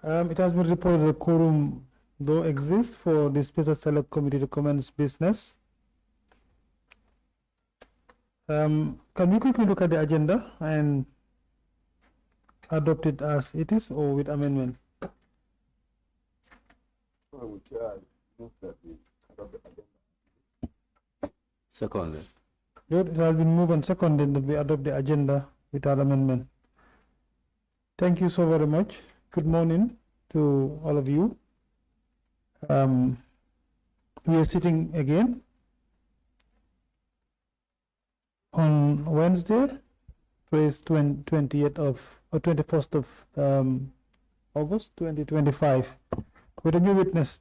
It has been reported that quorum though exists for the Special Select Committee to commence business. Can we quickly look at the agenda and adopt it as it is or with amendment? Seconded. Good. It has been moved and seconded that we adopt the agenda without amendment. Thank you so very much. Good morning to all of you. We are sitting again on Wednesday, 20th of or 21st of August 2025 with a new witness.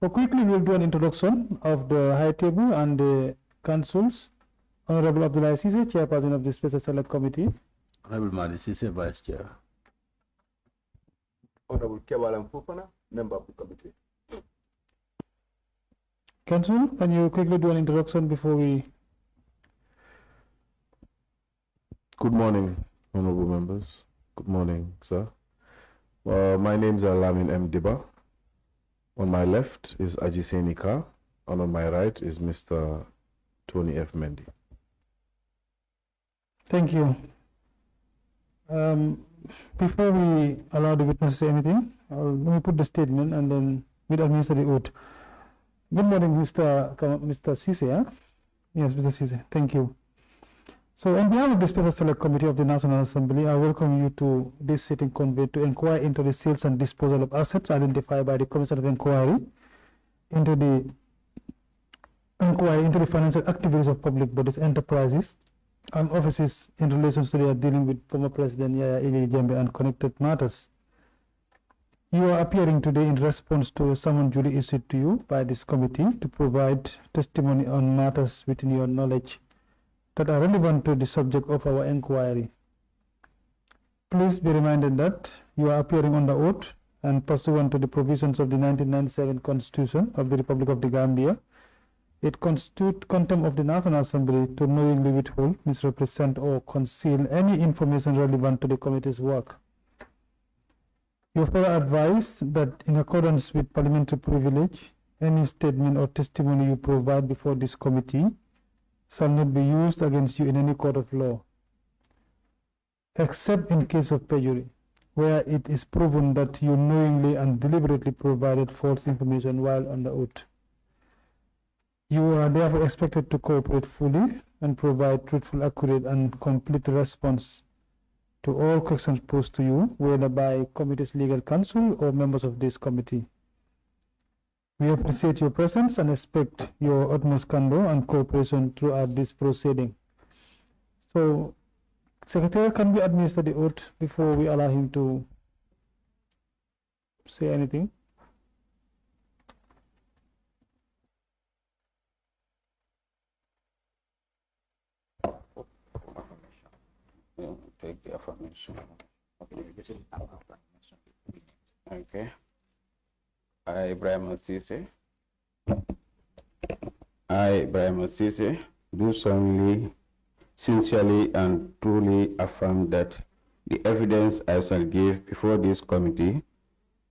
So quickly we'll do an introduction of the High Table and the councils. Honorable Abdullah Ceesay, Chairperson of the Special Select Committee. Honorable Madi Ceesay, Vice Chair. Honorable Kewalam Fufana, Member of the Committee. Council, can you quickly do an introduction before we... Good morning, honorable members. Good morning, sir. My name is Lamin M. Diba. On my left is Ajise Nika, and on my right is Mr. Tony F. Mendy. Thank you. Before we allow the witness to say anything, let me put the statement and then we'll administer the oath. Good morning, Mr. Ceesay. Huh? Yes, Mr. Ceesay. Thank you. So, on behalf of the Special Select Committee of the National Assembly, I welcome you to this sitting convene to inquire into the sales and disposal of assets identified by the Commission of Inquiry into the financial activities of public bodies, enterprises, and offices in relation to their dealing with former President Yaya Jammeh and connected matters. You are appearing today in response to a summons duly issued to you by this committee to provide testimony on matters within your knowledge that are relevant to the subject of our inquiry. Please be reminded that you are appearing under oath and pursuant to the provisions of the 1997 Constitution of the Republic of the Gambia. It constitutes contempt of the National Assembly to knowingly withhold, misrepresent, or conceal any information relevant to the committee's work. You are further advised that in accordance with parliamentary privilege, any statement or testimony you provide before this committee shall not be used against you in any court of law, except in case of perjury, where it is proven that you knowingly and deliberately provided false information while under oath. You are therefore expected to cooperate fully and provide truthful, accurate, and complete response to all questions posed to you, whether by committee's legal counsel or members of this committee. We appreciate your presence and expect your utmost candor and cooperation throughout this proceeding. So, Secretary, can we administer the oath before we allow him to say anything? Take the affirmation. Okay. I, EBRIMA CEESAY. I, EBRIMA CEESAY, do solemnly, sincerely, and truly affirm that the evidence I shall give before this committee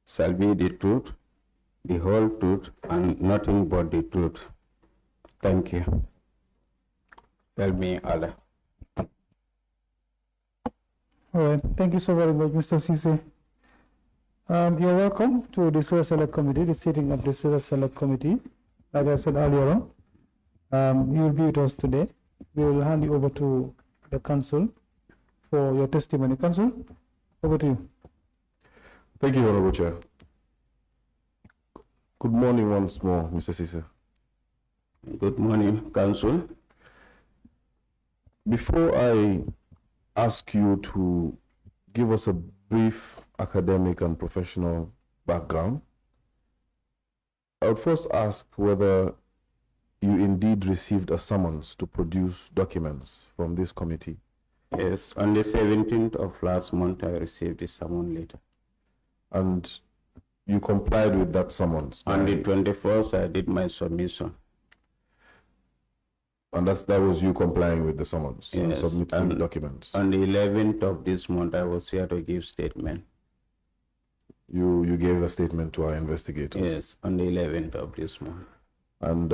shall be the truth, the whole truth, and nothing but the truth. Thank you. Help me, Allah. All right. Thank you so very much, Mr. Ceesay. You're welcome to the Special Select Committee, the sitting of the Special Select Committee. Like I said earlier on, you will be with us today. We will hand you over to the council for your testimony. Council, over to you. Thank you, Honorable Chair. Good morning once more, Mr. Ceesay. Good morning, Council. Before I ask you to give us a brief academic and professional background, I would first ask whether you indeed received a summons to produce documents from this committee. Yes, on the 17th of last month, I received the summons letter. And you complied with that summons? On the 21st, I did my submission. And that was you complying with the summons? Yes, and submitting the documents? On the 11th of this month, I was here to give statement. You gave a statement to our investigators. Yes, on the 11th of this month. And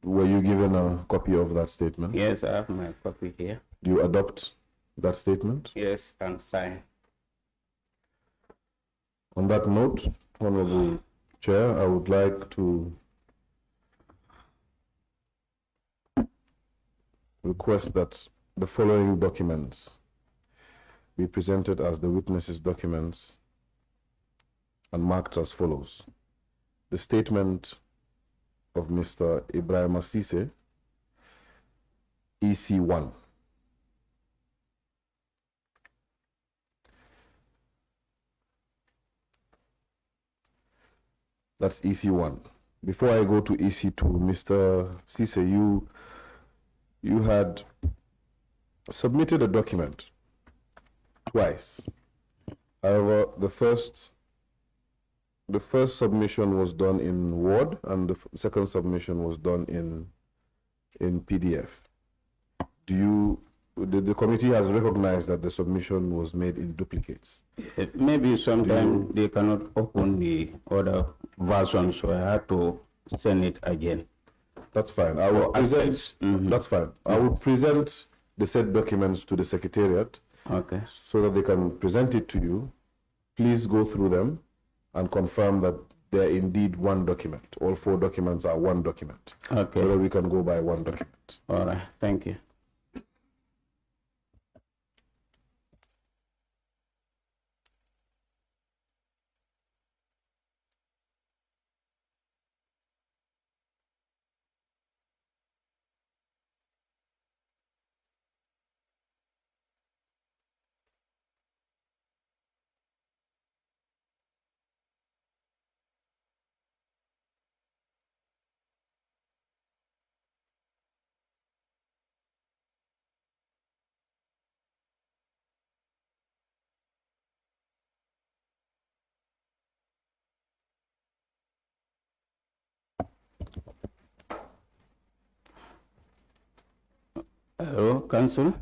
were you given a copy of that statement? Yes, I have my copy here. Do you adopt that statement? Yes, and sign. On that note, Honorable Chair, I would like to request that the following documents be presented as the witnesses' documents and marked as follows. The statement of Mr. EBRIMA CEESAY, EC1. That's EC1. Before I go to EC2, Mr. CEESAY, you had submitted a document twice. However, the first submission was done in Word, and the second submission was done in PDF. The committee has recognized that the submission was made in duplicates. Maybe sometimes they cannot open the other version, so I have to send it again. That's fine. I will present. That's fine. I will present the said documents to the Secretariat. Okay. So that they can present it to you. Please go through them and confirm that they're indeed one document. All 4 documents are one document. Okay. Whether we can go by one document. All right. Thank you. Hello, Council.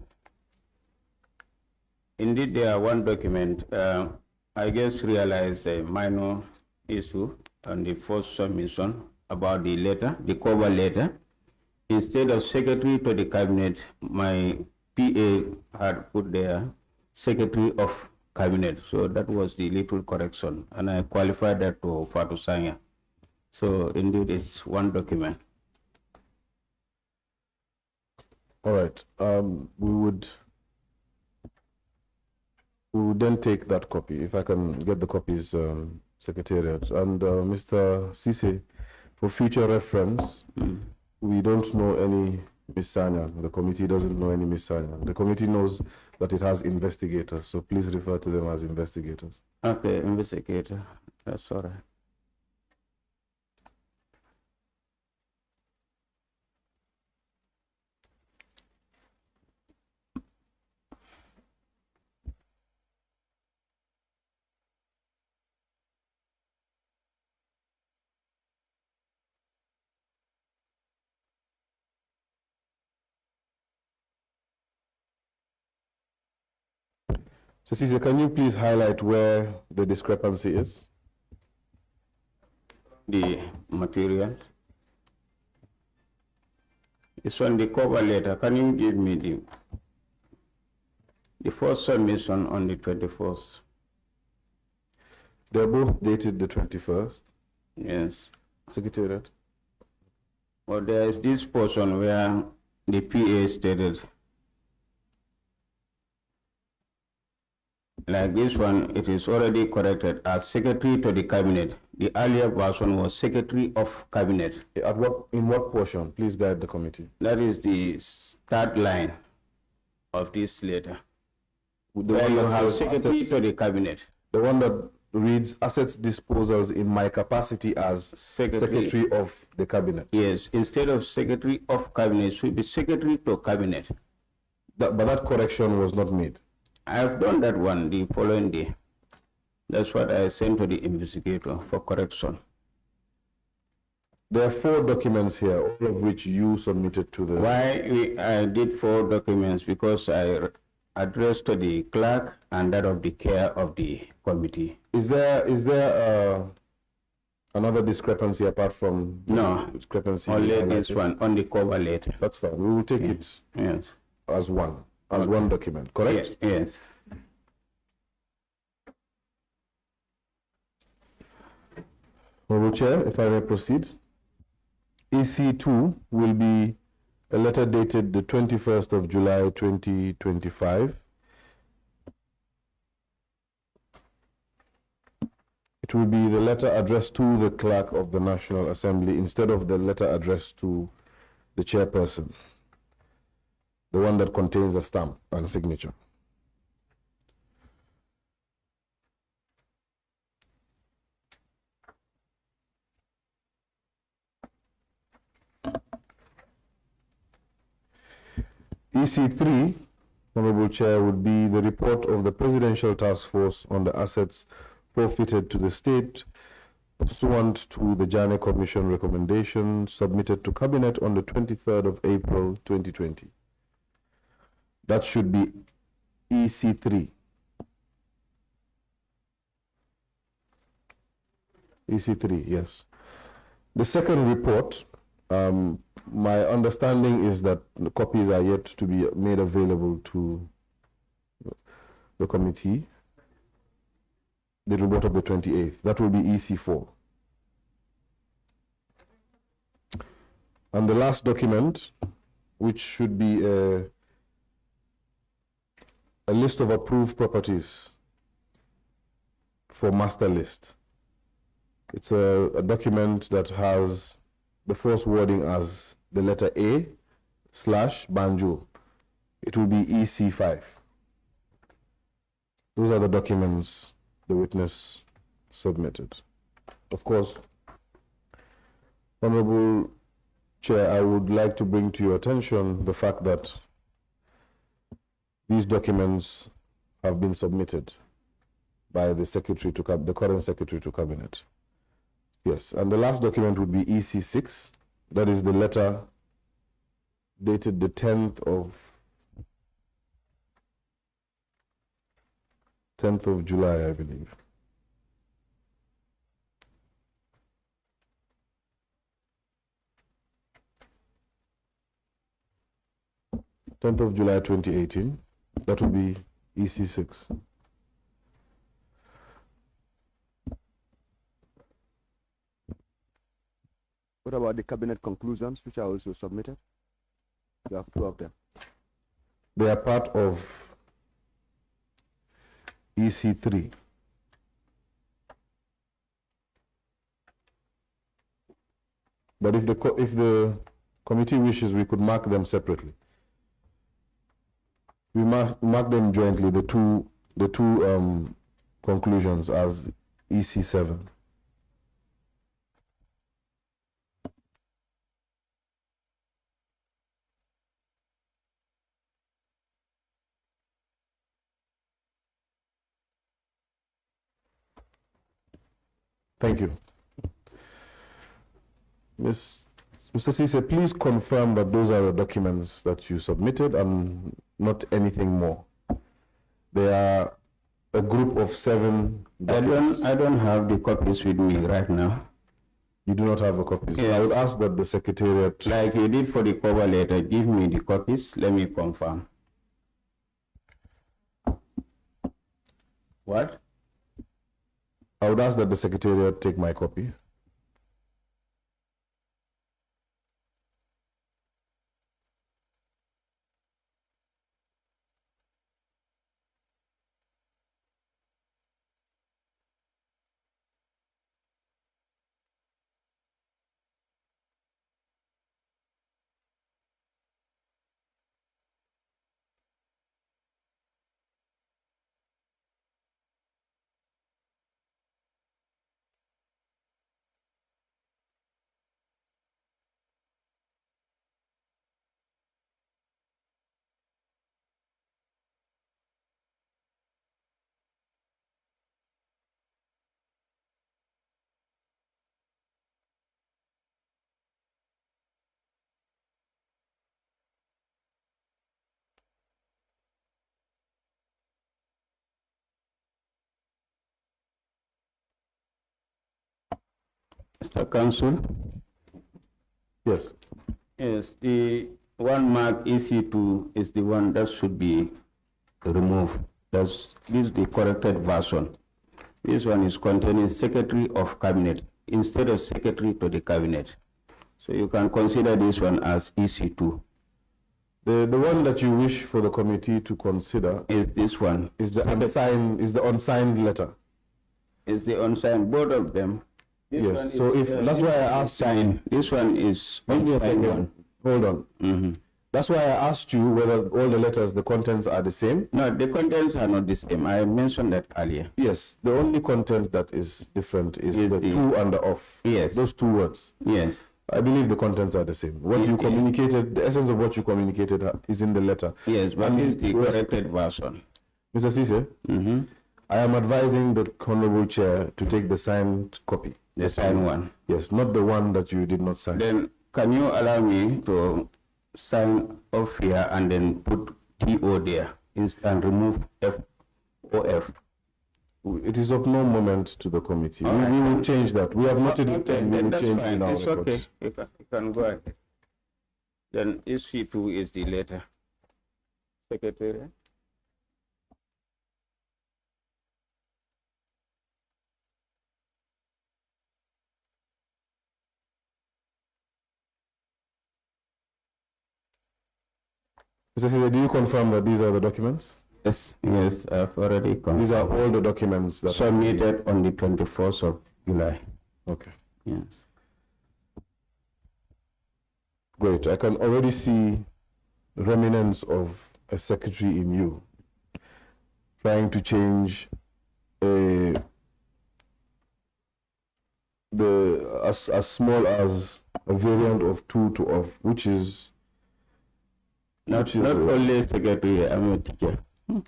Indeed, there are one document. I just realized a minor issue on the first submission about the letter, the cover letter. Instead of Secretary to the Cabinet, my PA had put there Secretary of Cabinet. So that was the little correction, and I qualified that to Fatu Sanya. So indeed, it's one document. All right. We would then take that copy, if I can get the copies, Secretariat. And Mr. CEESAY, for future reference, we don't know any Miss Sanya. The committee doesn't know any Miss Sanya. The committee knows that it has investigators, so please refer to them as investigators. Okay, investigator. That's all right. So CEESAY, can you please highlight where the discrepancy is? The material. It's on the cover letter. Can you give me the first submission on the 21st? They're both dated the 21st. Yes. Secretariat. Well, there is this portion where the PA stated, like this one, it is already corrected as Secretary to the Cabinet. The earlier version was Secretary of Cabinet. In what portion? Please guide the committee. That is the third line of this letter. Where you have Secretary to the Cabinet. The one that reads assets disposals in my capacity as Secretary of the Cabinet. Yes, instead of Secretary of Cabinet, it should be Secretary to Cabinet. But that correction was not made. I have done that one the following day. That's what I sent to the investigator for correction. There are 4 documents here, all of which you submitted to the... Why I did 4 documents? Because I addressed to the clerk and that of the care of the committee. Is there another discrepancy apart from the No, discrepancy? only this one, on the cover letter. That's fine. We will take it Yes. as one document, correct? Yes. Honorable Chair, if I may proceed. EC2 will be a letter dated the 21st of July 2025. It will be the letter addressed to the clerk of the National Assembly instead of the letter addressed to the chairperson, the one that contains a stamp and signature. EC3, Honorable Chair, would be the report of the Presidential Task Force on the assets forfeited to the state pursuant to the Janneh Commission recommendation submitted to Cabinet on the 23rd of April 2020. That should be EC3. EC3, yes. The second report, my understanding is that the copies are yet to be made available to the committee. The report of the 28th, that will be EC4. And the last document, which should be a list of approved properties for master list. It's a document that has the first wording as the letter A/Banjo. It will be EC5. Those are the documents the witness submitted. Of course, Honorable Chair, I would like to bring to your attention the fact that these documents have been submitted by the secretary to the current secretary to cabinet. Yes, and the last document would be EC6. That is the letter dated the 10th of July, I believe. 10th of July 2018. That will be EC6. What about the cabinet conclusions, which are also submitted? You have two of them. They are part of EC3. But if the committee wishes, we could mark them separately. We must mark them jointly, the two conclusions, as EC7. Thank you. Mr. Ceesay, please confirm that those are the documents that you submitted and not anything more. They are a group of 7 documents. I don't have the copies with me right now. You do not have the copies? Yes. I would ask that the secretariat... Like you did for the cover letter, give me the copies, let me confirm. What? I would ask that the secretariat take my copy. Mr. Council, Yes. yes, the one mark EC2 is the one that should be removed. This is the corrected version. This one is containing Secretary of Cabinet instead of Secretary to the Cabinet. So you can consider this one as EC2. The one that you wish for the committee to consider Is this one. is the unsigned letter. Is the unsigned, both of them. This one Yes. is, So if that's why I asked signed. This one is unsigned one. Hold on. That's why I asked you whether all the letters, the contents are the same. No, the contents are not the same. I mentioned that earlier. Yes. The only content that is different is Is the the- to and the of. Yes. Those two words. Yes. I believe the contents are the same. What you Yeah. communicated, the essence of what you communicated is in the letter. Yes, but And this is the yes. corrected version. Mr. Ceesay, I am advising the Honorable Chair to take the signed copy. The signed one. Yes, not the one that you did not sign. Then can you allow me to sign off here and then put TO there and remove FOF? It is of no moment to the committee. All right. We will change that. We have noted it Okay, and we then will that's change fine. in our It's okay. records. You can go ahead. Then EC2 is the letter. Secretary. Mr. Ceesay, do you confirm that these are the documents? Yes, yes, I've already These are all the documents that submitted on the 24th of July. Okay. Yes. Great. I can already see remnants of a secretary in you trying to change as small as a variant of to of, which is Not only secretary, I'm a teacher.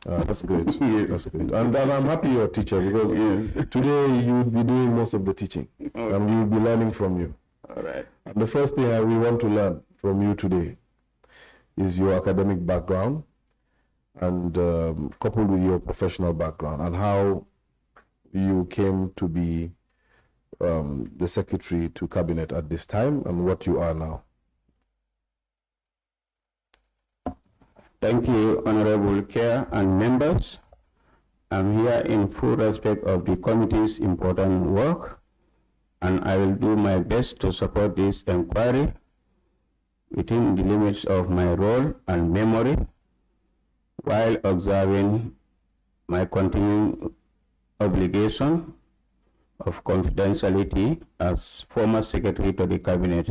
that's great. Yes. That's great. And I'm happy you're a teacher because Yes. today you will be doing most of the teaching and we will be learning from you. All right. And the first thing we want to learn from you today is your academic background and coupled with your professional background and how you came to be the secretary to cabinet at this time and what you are now. Thank you, Honorable Chair and members. I'm here in full respect of the committee's important work, and I will do my best to support this inquiry within the limits of my role and memory, while observing my continuing obligation of confidentiality as former Secretary to the Cabinet.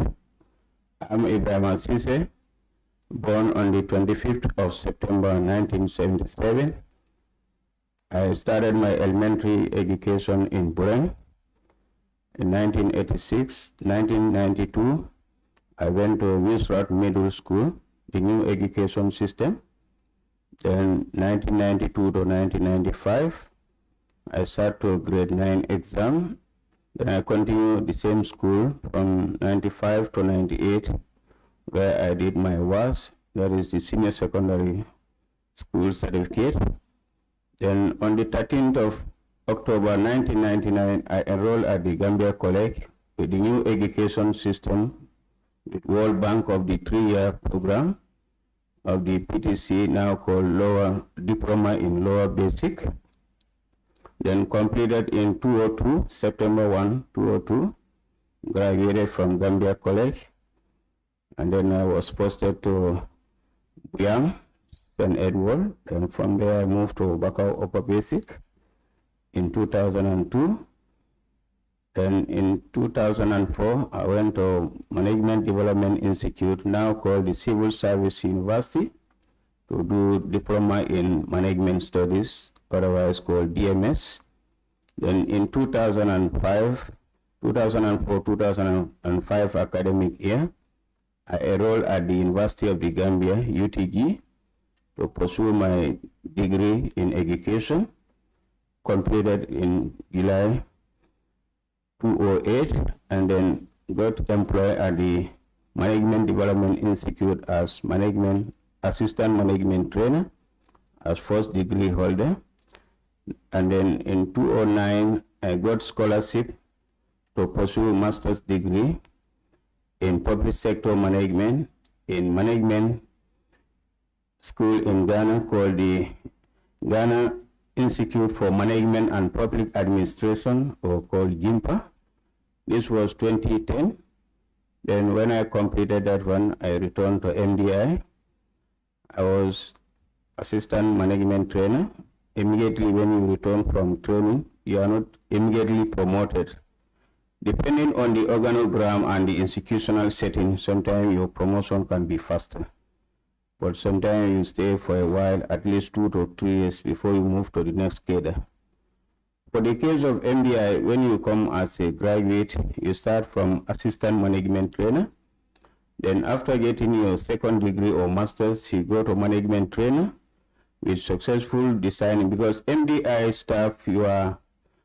I'm EBRIMA CEESAY, born on the 25th of September 1977. I started my elementary education in Buren. In 1986, 1992, I went to Wisrod Middle School, the new education system. Then 1992 to 1995, I sat to grade 9 exam. Then I continued the same school from 95 to 98, where I did my WAS, that is the senior secondary school certificate. Then on the 13th of October 1999, I enrolled at the Gambia College with the new education system with World Bank of the 3-year program of the PTC, now called Lower Diploma in Lower Basic. Then completed in 2002, September 1, 2002, graduated from Gambia College. And then I was posted to Buyam, St. Edward, and from there I moved to Bakau Upper Basic in 2002. Then in 2004, I went to Management Development Institute, now called the Civil Service University, to do Diploma in Management Studies, otherwise called DMS. Then in 2004-2005 academic year, I enrolled at the University of the Gambia, UTG, to pursue my degree in education, completed in July 2008, and then got employed at the Management Development Institute as assistant management trainer, as first degree holder. And then in 2009, I got scholarship to pursue master's degree in public sector management in management school in Ghana called the Ghana Institute for Management and Public Administration, or called GIMPA. This was 2010. Then when I completed that one, I returned to MDI. I was assistant management trainer. Immediately when you return from training, you are not immediately promoted. Depending on the organogram and the institutional setting, sometimes your promotion can be faster. But sometimes you stay for a while, at least 2 to 3 years before you move to the next cadre. For the case of MDI, when you come as a graduate, you start from assistant management trainer. Then after getting your second degree or master's, you go to management trainer with successful designing, because MDI staff, you are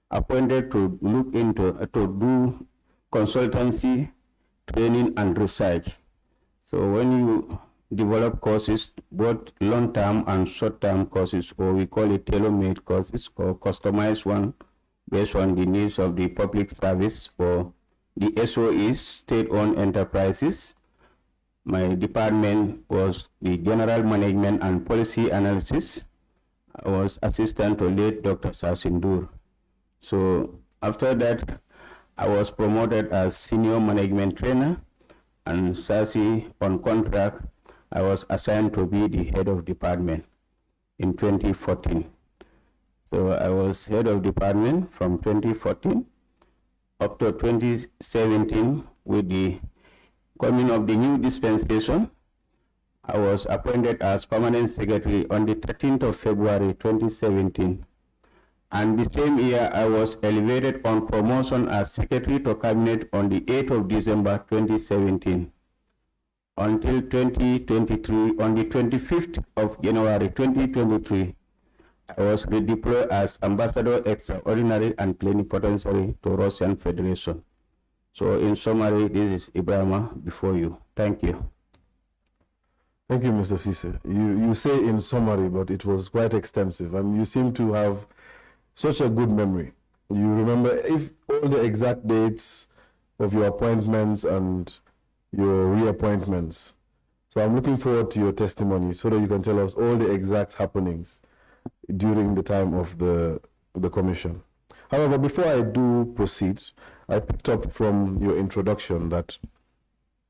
appointed to look into, to do consultancy, training and research. So when you develop courses, both long-term and short-term courses, or we call it tailor-made courses, or customized one based on the needs of the public service or the SOEs, state-owned enterprises. My department was the General Management and Policy Analysis. I was assistant to late Dr. Sasindur. So after that, I was promoted as senior management trainer, and SASI on contract, I was assigned to be the head of department in 2014. So I was head of department from 2014 up to 2017. With the coming of the new dispensation, I was appointed as permanent secretary on the 13th of February 2017. And the same year, I was elevated on promotion as secretary to cabinet on the 8th of December 2017. Until 2023, on the 25th of January 2023, I was redeployed as ambassador extraordinary and plenipotentiary to Russian Federation. So in summary, this is EBRIMA before you. Thank you. Thank you, Mr. Ceesay. You say in summary, but it was quite extensive, and you seem to have such a good memory. You remember if all the exact dates of your appointments and your reappointments. So I'm looking forward to your testimony so that you can tell us all the exact happenings during the time of the commission. However, before I do proceed, I picked up from your introduction that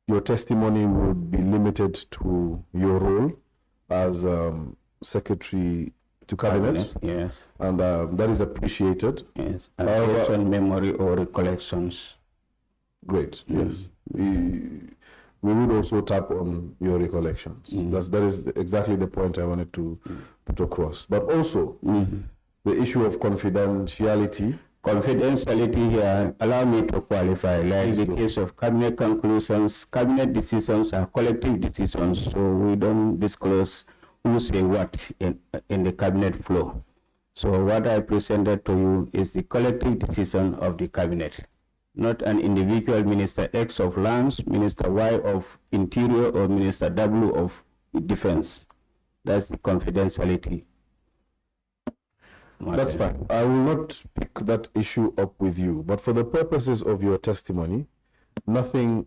your testimony would be limited to your role as Secretary to Cabinet. Yes. And that is appreciated. Yes. And memory or recollections. Great. Yes. We would also tap on your recollections. That is exactly the point I wanted to put across. But also the issue of confidentiality. Confidentiality here, allow me to qualify, like the case of cabinet conclusions, cabinet decisions are collective decisions, so we don't disclose who say what in the cabinet flow. So what I presented to you is the collective decision of the cabinet, not an individual Minister X of Lands, Minister Y of Interior, or Minister W of Defense. That's the confidentiality. That's fine. I will not pick that issue up with you, but for the purposes of your testimony, nothing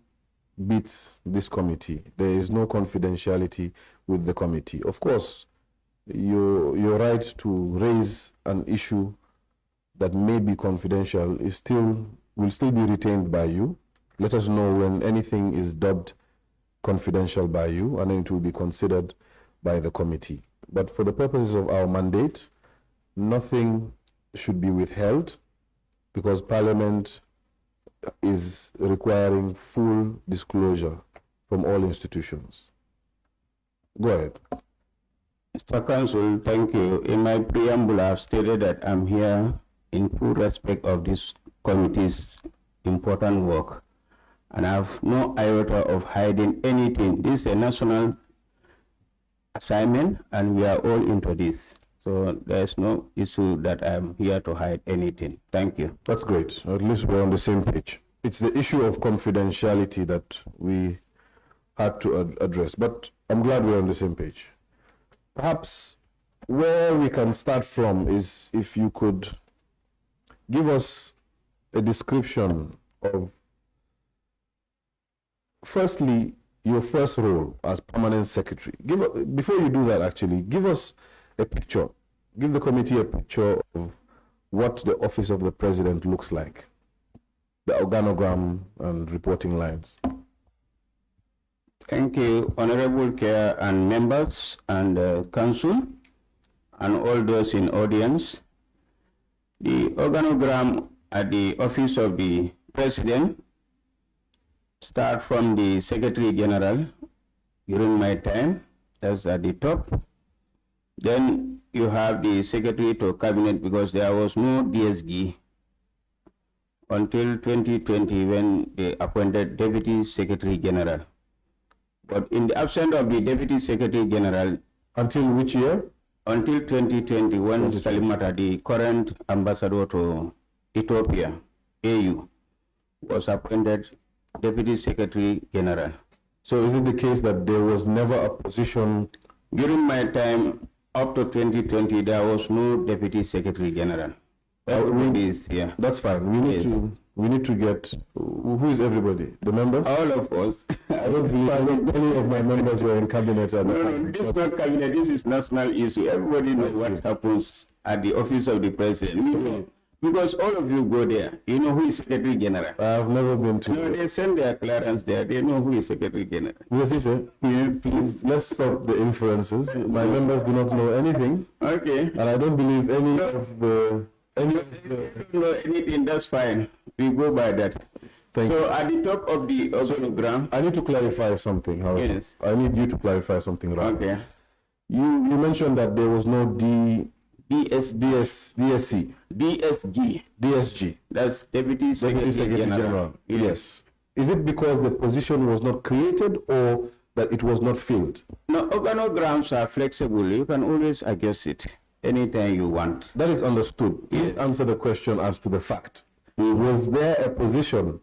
beats this committee. There is no confidentiality with the committee. Of course, your right to raise an issue that may be confidential will still be retained by you. Let us know when anything is dubbed confidential by you, and then it will be considered by the committee. But for the purposes of our mandate, nothing should be withheld, because Parliament is requiring full disclosure from all institutions. Go ahead. Mr. Counsel, thank you. In my preamble, I've stated that I'm here in full respect of this committee's important work, and I have no iota of hiding anything. This is a national assignment, and we are all into this. So there's no issue that I'm here to hide anything. Thank you. That's great. At least we're on the same page. It's the issue of confidentiality that we had to address, but I'm glad we're on the same page. Perhaps where we can start from is if you could give us a description of, firstly, your first role as permanent secretary. Before you do that, actually, give us a picture. Give the committee a picture of what the office of the president looks like, the organogram and reporting lines. Thank you, Honorable Chair and members and council and all those in audience. The organogram at the office of the president start from the Secretary General during my time, that's at the top. Then you have the Secretary to Cabinet, because there was no DSG until 2020 when they appointed Deputy Secretary General. But in the absence of the Deputy Secretary General, Until which year? until 2020, when Salimata, the current ambassador to Ethiopia, AU, was appointed Deputy Secretary General. So is it the case that there was never a position? During my time, up to 2020, there was no Deputy Secretary General. Everybody is here. That's fine. We need to get, who is everybody? The members? All of us. I don't believe any of my members were in cabinet at the time. This is not cabinet, this is national issue. Everybody knows what happens at the office of the president. Because all of you go there, you know who is Secretary General. I have never been to. No, they send their clearance there, they know who is Secretary General. Yes, sir. Yes, Please, let's stop the inferences. My members do not know anything, Okay. and I don't believe any of the. If you don't know anything, that's fine. We go by that. Thank So at the top of the organogram, I need to clarify something, however. Yes. I need you to clarify something, right? okay, You mentioned that there was no DSG. DSG, that's Deputy Secretary Secretary General. General. Yes. Is it because the position was not created or that it was not filled? No, organograms are flexible. You can always adjust it anytime you want. That is understood. Please answer the question as to the fact. Was there a position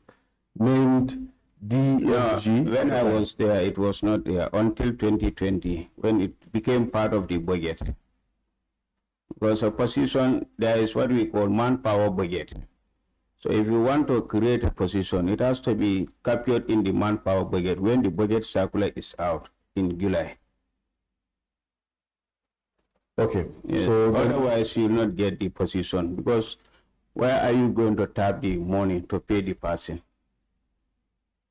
named DSG? No, when I was there, it was not there until 2020, when it became part of the budget. Because a position, there is what we call manpower budget. So if you want to create a position, it has to be captured in the manpower budget when the budget circular is out in July. Okay. Yes. So then, Otherwise, you will not get the position, because where are you going to tap the money to pay the person?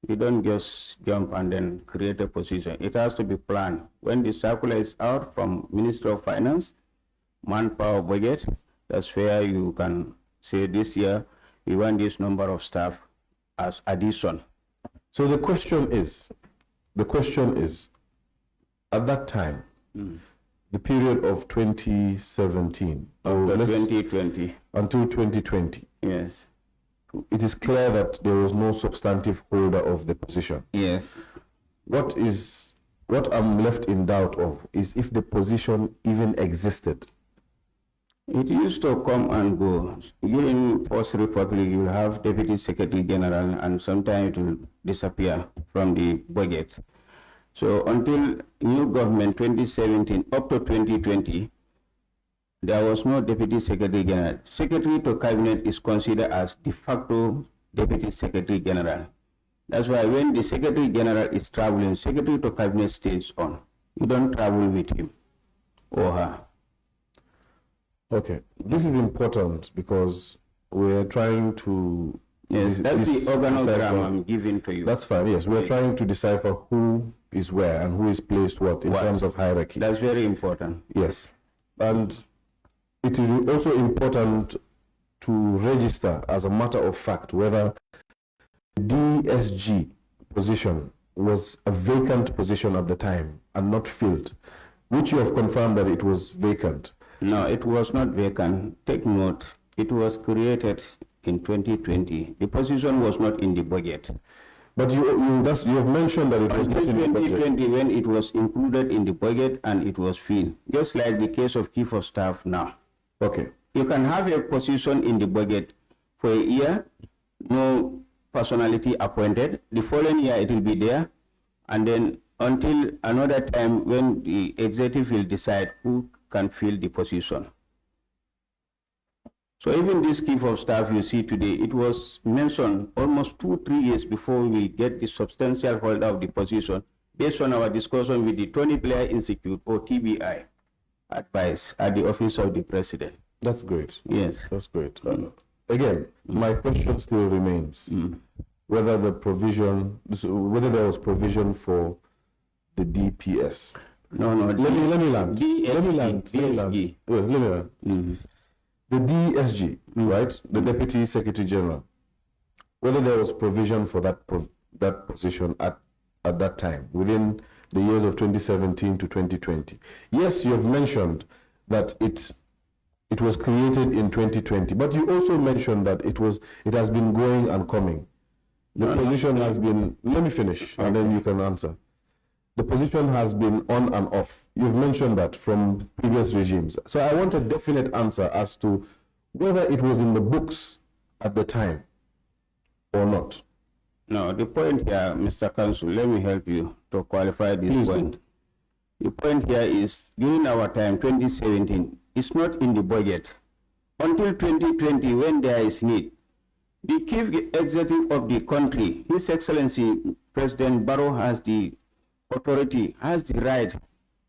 You don't just jump and then create a position. It has to be planned. When the circular is out from Ministry of Finance, manpower budget, that's where you can say this year we want this number of staff as addition. so the question is, at that time, the period of 2017 After 2020, until 2020, yes. it is clear that there was no substantive holder of the position. Yes. What I'm left in doubt of is if the position even existed. It used to come and go. During First Republic, you will have Deputy Secretary General, and sometimes it will disappear from the budget. So until new government 2017 up to 2020, there was no Deputy Secretary General. Secretary to Cabinet is considered as de facto Deputy Secretary General. That's why when the Secretary General is traveling, Secretary to Cabinet stays on. You don't travel with him or her. Okay, this is important because we're trying to. Yes, that's the organogram I'm giving to you. That's fine. Yes, we're trying to decipher who is where and who is placed what in terms of hierarchy. That's very important. Yes, and it is also important to register as a matter of fact whether the DSG position was a vacant position at the time and not filled, which you have confirmed that it was vacant. No, it was not vacant. Take note, it was created in 2020. The position was not in the budget. But you have mentioned that it was not in the budget. 2020, when it was included in the budget and it was filled, just like the case of Chief of Staff now. Okay. You can have a position in the budget for a year, no personality appointed. The following year it will be there, and then until another time when the executive will decide who can fill the position. So even this chief of staff you see today, it was mentioned almost 2-3 years before we get the substantial holder of the position, based on our discussion with the Tony Blair Institute or TBI advice at the office of the president. That's great. Yes. That's great. Again, my question still remains whether the provision, whether there was provision for the DPS. No. Let me land. DSG. Yes, let me land. The DSG, right? The Deputy Secretary General. Whether there was provision for that position at that time, within the years of 2017 to 2020. Yes, you have mentioned that it was created in 2020, but you also mentioned that it has been going and coming. The position has been, let me finish, and then you can answer. The position has been on and off. You've mentioned that from previous regimes. So I want a definite answer as to whether it was in the books at the time or not. No, the point here, Mr. Counsel, let me help you to qualify this Please point. The point here is, during our time, 2017, it's not in the budget. Until 2020, when there is need, the chief executive of the country, His Excellency President Barrow, has the authority, has the right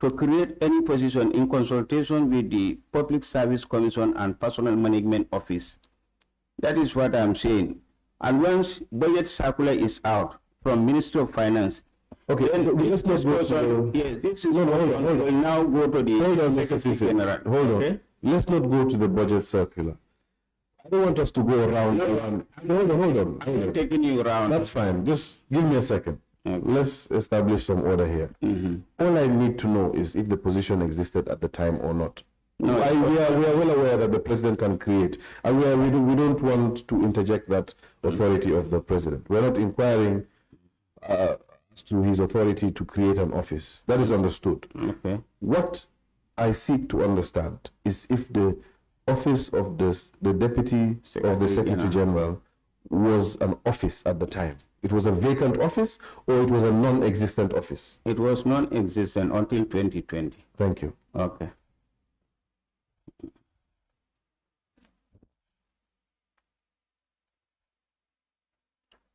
to create any position in consultation with the Public Service Commission and Personnel Management Office. That is what I'm saying. And once budget circular is out from Ministry of Finance, okay, let's not go to yes, this is hold on. will now go to the Hold on, Mr. Secretary Ceesay. General. Hold on. Okay? Let's not go to the budget circular. I don't want us to go around. Hold on. I'm taking you around. That's fine. Just give me a second. Okay. Let's establish some order here. All I need to know is if the position existed at the time or not. No, we are well aware that the president can create, and we don't want to interject that authority of the president. We're not inquiring as to his authority to create an office. That is understood. Okay. What I seek to understand is if the office of the Deputy of the Secretary General was an office at the time. It was a vacant office or it was a non-existent office? It was non-existent until 2020. Thank you. Okay.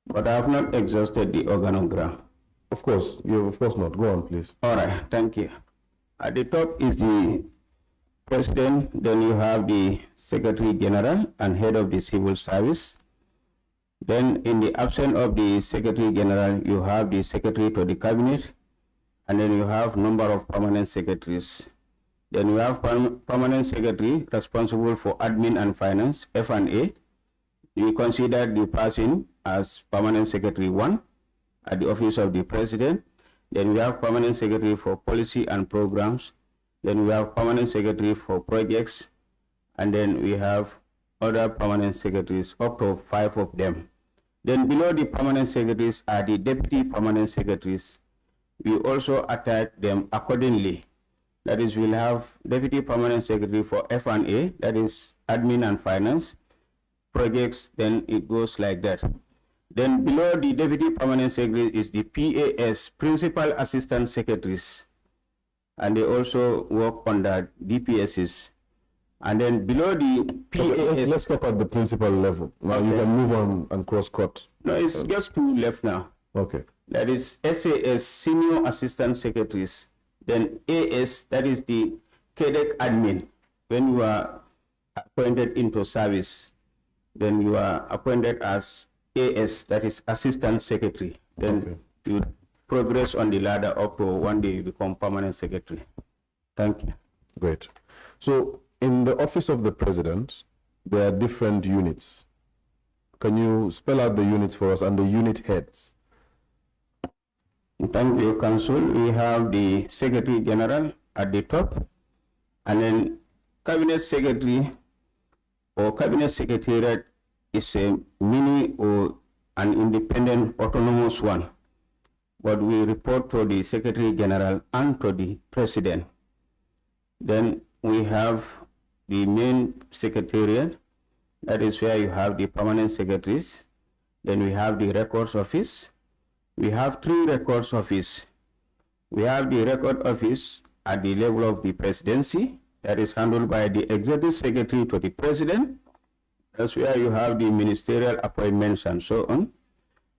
But I have not exhausted the organogram. Of course, of course not. Go on, please. All right, thank you. At the top is the president, then you have the Secretary General and head of the civil service. Then in the absence of the Secretary General, you have the Secretary to the Cabinet, and then you have number of permanent secretaries. Then you have permanent secretary responsible for admin and finance, F&A. We consider the person as permanent secretary 1 at the office of the president. Then we have permanent secretary for policy and programs. Then we have permanent secretary for projects. And then we have other permanent secretaries, up to 5 of them. Then below the permanent secretaries are the deputy permanent secretaries. We also attach them accordingly. That is, we'll have deputy permanent secretary for F&A, that is admin and finance, projects, then it goes like that. Then below the deputy permanent secretary is the PAS, principal assistant secretaries, and they also work under DPSs. And then below the PAS... Okay, let's stop at the principal level. Now you can move on and cross-cut. No, it's just 2 left now. Okay. That is SAS, senior assistant secretaries. Then AS, that is the cadec admin. When you are appointed into service, then you are appointed as AS, that is assistant secretary. Then you progress on the ladder up to one day you become permanent secretary. Thank you. Great. So in the office of the president, there are different units. Can you spell out the units for us and the unit heads? Thank you, Council. We have the Secretary General at the top, and then Cabinet Secretary or Cabinet Secretariat is a mini or an independent autonomous one, but we report to the Secretary General and to the President. Then we have the main Secretariat, that is where you have the permanent secretaries. Then we have the Records Office. We have 3 records office. We have the record office at the level of the presidency, that is handled by the executive secretary to the president. That's where you have the ministerial appointments and so on.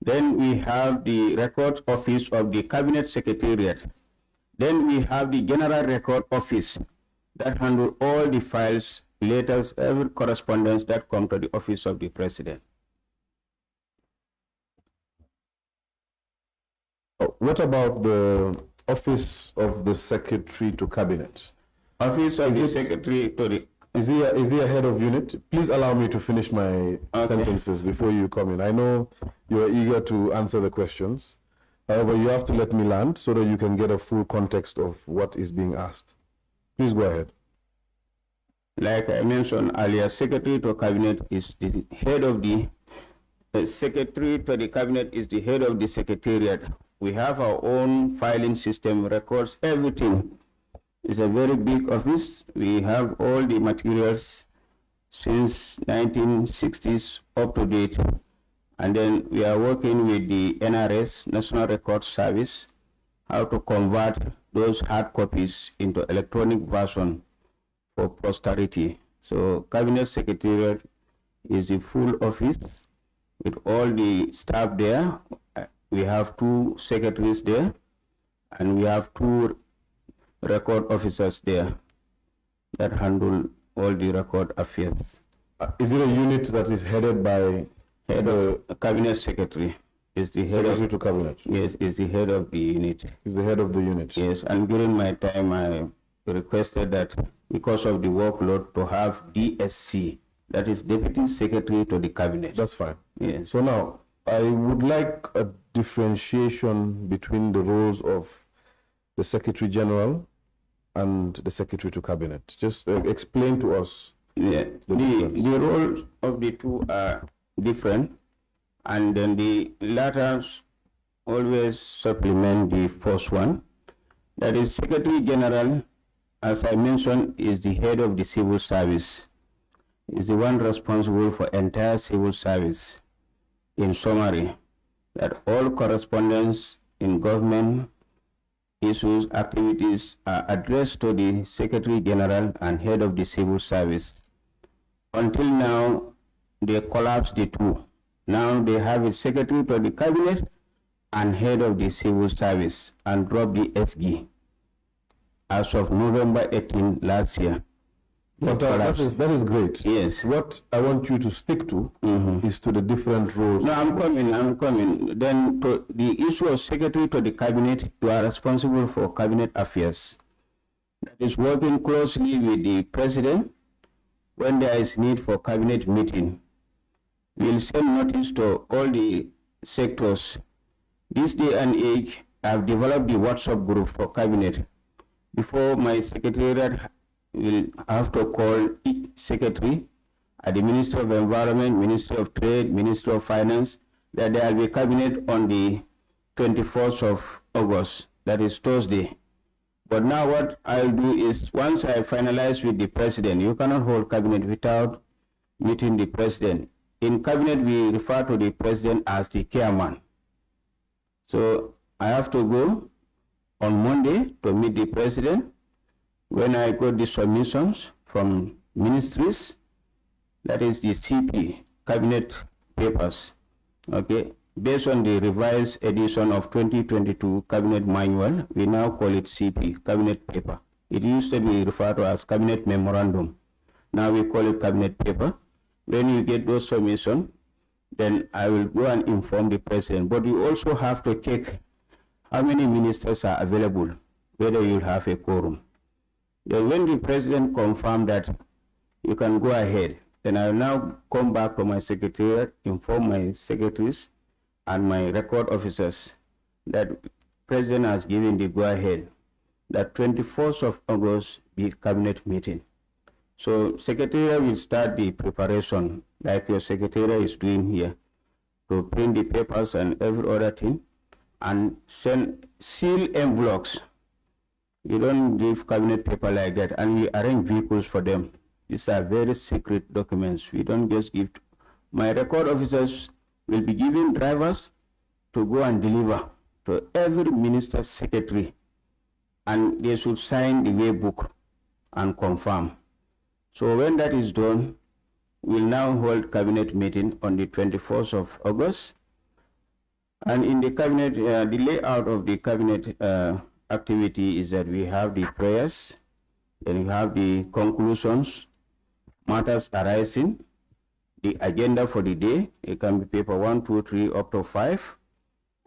Then we have the records office of the cabinet secretariat. Then we have the general record office that handle all the files, letters, every correspondence that come to the office of the president. What about the office of the secretary to cabinet? Office of the secretary to the... Is he a head of unit? Please allow me to finish my sentences before you come in. I know you are eager to answer the questions. However, you have to let me land so that you can get a full context of what is being asked. Please go ahead. Like I mentioned earlier, secretary to cabinet is the head of the secretary to the cabinet is the head of the secretariat. We have our own filing system, records, everything. It's a very big office. We have all the materials since 1960s up to date. And then we are working with the NRS, National Record Service, how to convert those hard copies into electronic version for posterity. So Cabinet Secretariat is a full office with all the staff there. We have 2 secretaries there, and we have 2 record officers there that handle all the record affairs. Is it a unit that is headed by head of cabinet secretary? Is the head secretary to cabinet? Yes, is the head of the unit. Is the head of the unit? Yes, and during my time I requested that because of the workload to have DSC, that is Deputy Secretary to the Cabinet. That's fine. Yes. So now I would like a differentiation between the roles of the Secretary General and the Secretary to Cabinet. Just explain to us. Yeah. The roles of the 2 are different, and then the latter always supplement the first one. That is, Secretary General, as I mentioned, is the head of the civil service. Is the one responsible for entire civil service. In summary, that all correspondence in government issues, activities are addressed to the Secretary General and head of the civil service. Until now, they collapsed the 2. Now they have a Secretary to the Cabinet and head of the civil service and dropped the SG as of November 18 last year. That is great. Yes. What I want you to stick to is to the different roles. No, I'm coming. Then to the issue of Secretary to the Cabinet, you are responsible for cabinet affairs. That is working closely with the President when there is need for cabinet meeting. We'll send notice to all the sectors. This day and age, I've developed the WhatsApp group for cabinet. Before my secretariat will have to call each secretary at the Ministry of Environment, Ministry of Trade, Ministry of Finance, that there will be cabinet on the 24th of August, that is Thursday. But now what I'll do is, once I finalize with the president, you cannot hold cabinet without meeting the president. In cabinet, we refer to the president as the chairman. So I have to go on Monday to meet the president. When I got the submissions from ministries, that is the CP, cabinet papers, okay, based on the revised edition of 2022 cabinet manual, we now call it CP, cabinet paper. It used to be referred to as cabinet memorandum. Now we call it cabinet paper. When you get those submissions, then I will go and inform the president. But you also have to check how many ministers are available, whether you'll have a quorum. Then when the president confirmed that you can go ahead, then I will now come back to my secretariat, inform my secretaries and my record officers that president has given the go ahead, that 24th of August be cabinet meeting. So secretariat will start the preparation like your secretariat is doing here to print the papers and every other thing and send seal envelopes. You don't give cabinet paper like that, and we arrange vehicles for them. These are very secret documents. We don't just give. My record officers will be given drivers to go and deliver to every minister's secretary, and they should sign the way book and confirm. So when that is done, will now hold cabinet meeting on the 24th of August. And in the cabinet, the layout of the cabinet activity is that we have the prayers, then we have the conclusions, matters arising, the agenda for the day. It can be paper 1, 2, 3, up to 5.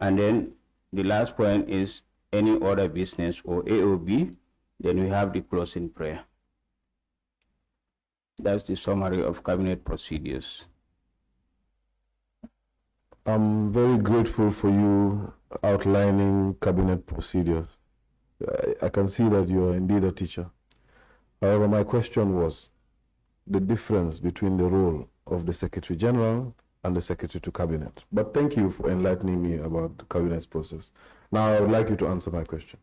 And then the last point is any other business or AOB. Then we have the closing prayer. That's the summary of cabinet procedures. I'm very grateful for you outlining cabinet procedures. I can see that you are indeed a teacher. However, my question was the difference between the role of the Secretary General and the Secretary to Cabinet. But thank you for enlightening me about the cabinet's process. Now I would like you to answer my question.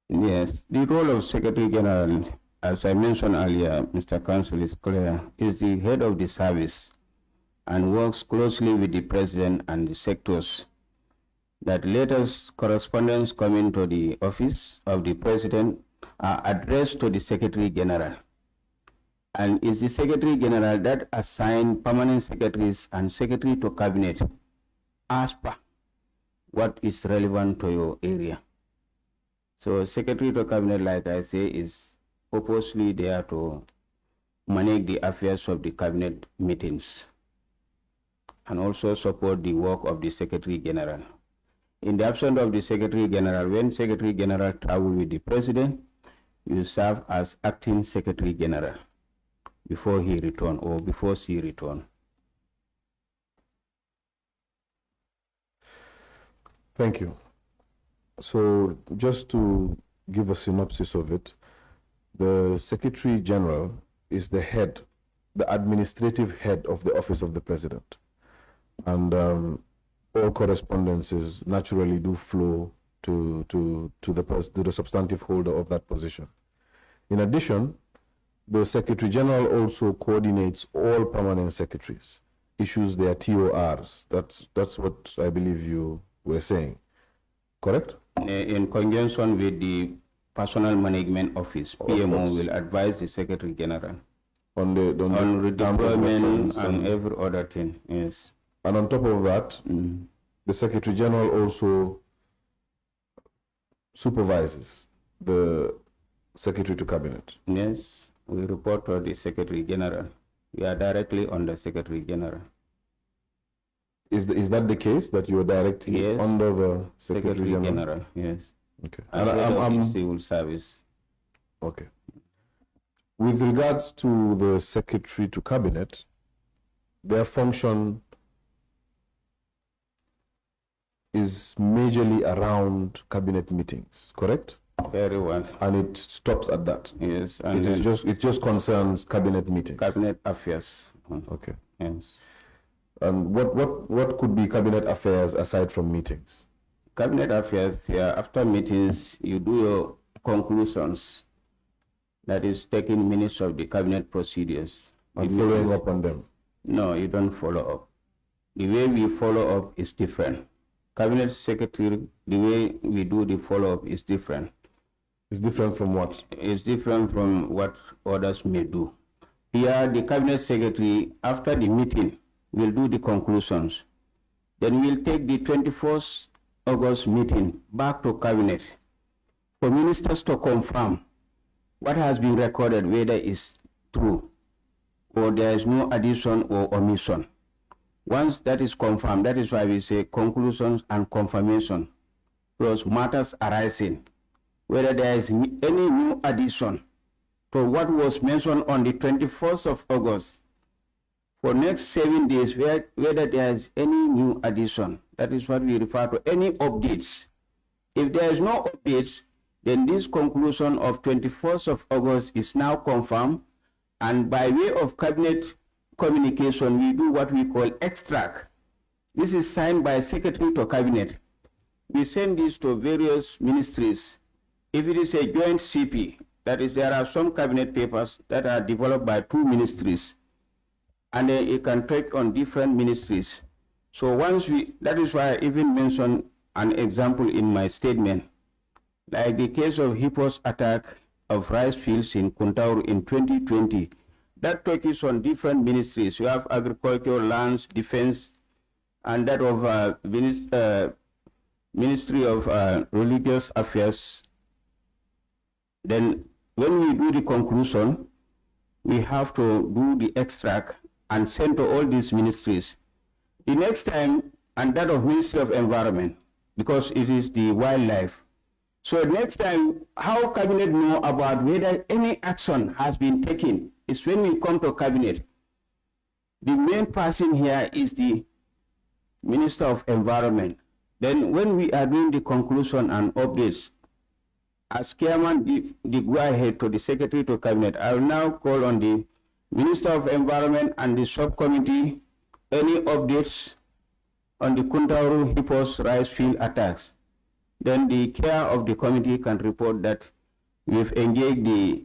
Yes, the role of Secretary General, as I mentioned earlier, Mr. Counsel, is clear, is the head of the service and works closely with the President and the sectors. That letters, correspondence coming to the office of the President are addressed to the Secretary General. And it's the Secretary General that assigns permanent secretaries and Secretary to Cabinet as per what is relevant to your area. So Secretary to Cabinet, like I say, is purposely there to manage the affairs of the Cabinet meetings and also support the work of the Secretary General. In the absence of the Secretary General, when Secretary General travels with the President, you serve as acting Secretary General before he return or before she return. Thank you. So just to give a synopsis of it, the Secretary General is the head, the administrative head of the Office of the President. And all correspondences naturally do flow to the substantive holder of that position. In addition, the Secretary General also coordinates all permanent secretaries, issues their TORs. That's what I believe you were saying, correct? In conjunction with the Personal Management Office, PMO will advise the Secretary General on redeployment and every other thing, yes. And on top of that, the Secretary General also supervises the Secretary to Cabinet. Yes, we report to the Secretary General. We are directly under Secretary General. Is that the case, that you are directly under the Secretary General? Yes. Okay. And I'm civil service. Okay. With regards to the Secretary to Cabinet, their function is majorly around cabinet meetings, correct? Very well. And it stops at that. Yes. And it just concerns cabinet meetings. Cabinet affairs. Okay. Yes. And what could be cabinet affairs aside from meetings? Cabinet affairs, after meetings, you do your conclusions. That is taking minutes of the cabinet procedures. And following up on them? No, you don't follow up. The way we follow up is different. Cabinet Secretary, the way we do the follow-up is different. It's different from what? It's different from what others may do. Here, the Cabinet Secretary, after the meeting, will do the conclusions. Then we'll take the 24th August meeting back to Cabinet for ministers to confirm what has been recorded, whether it's true or there is no addition or omission. Once that is confirmed, that is why we say conclusions and confirmation, plus matters arising, whether there is any new addition to what was mentioned on the 21st of August. For next 7 days, whether there is any new addition, that is what we refer to, any updates. If there is no updates, then this conclusion of 21st of August is now confirmed, and by way of cabinet communication, we do what we call extract. This is signed by Secretary to Cabinet. We send this to various ministries. If it is a joint CP, that is, there are some cabinet papers that are developed by 2 ministries, and then it can take on different ministries. So once that is why I even mentioned an example in my statement, like the case of Hippos attack of rice fields in Kuntaur in 2020. that touches on different ministries. You have agriculture, lands, defense, and that of Ministry of Religious Affairs. Then when we do the conclusion, we have to do the extract and send to all these ministries. The next time, and that of Ministry of Environment, because it is the wildlife. So next time, how cabinet know about whether any action has been taken is when we come to cabinet. The main person here is the Minister of Environment. Then when we are doing the conclusion and updates, as chairman, the go ahead to the Secretary to Cabinet, I will now call on the Minister of Environment and the subcommittee, any updates on the Kuntauru Hippos rice field attacks. Then the chair of the committee can report that we've engaged the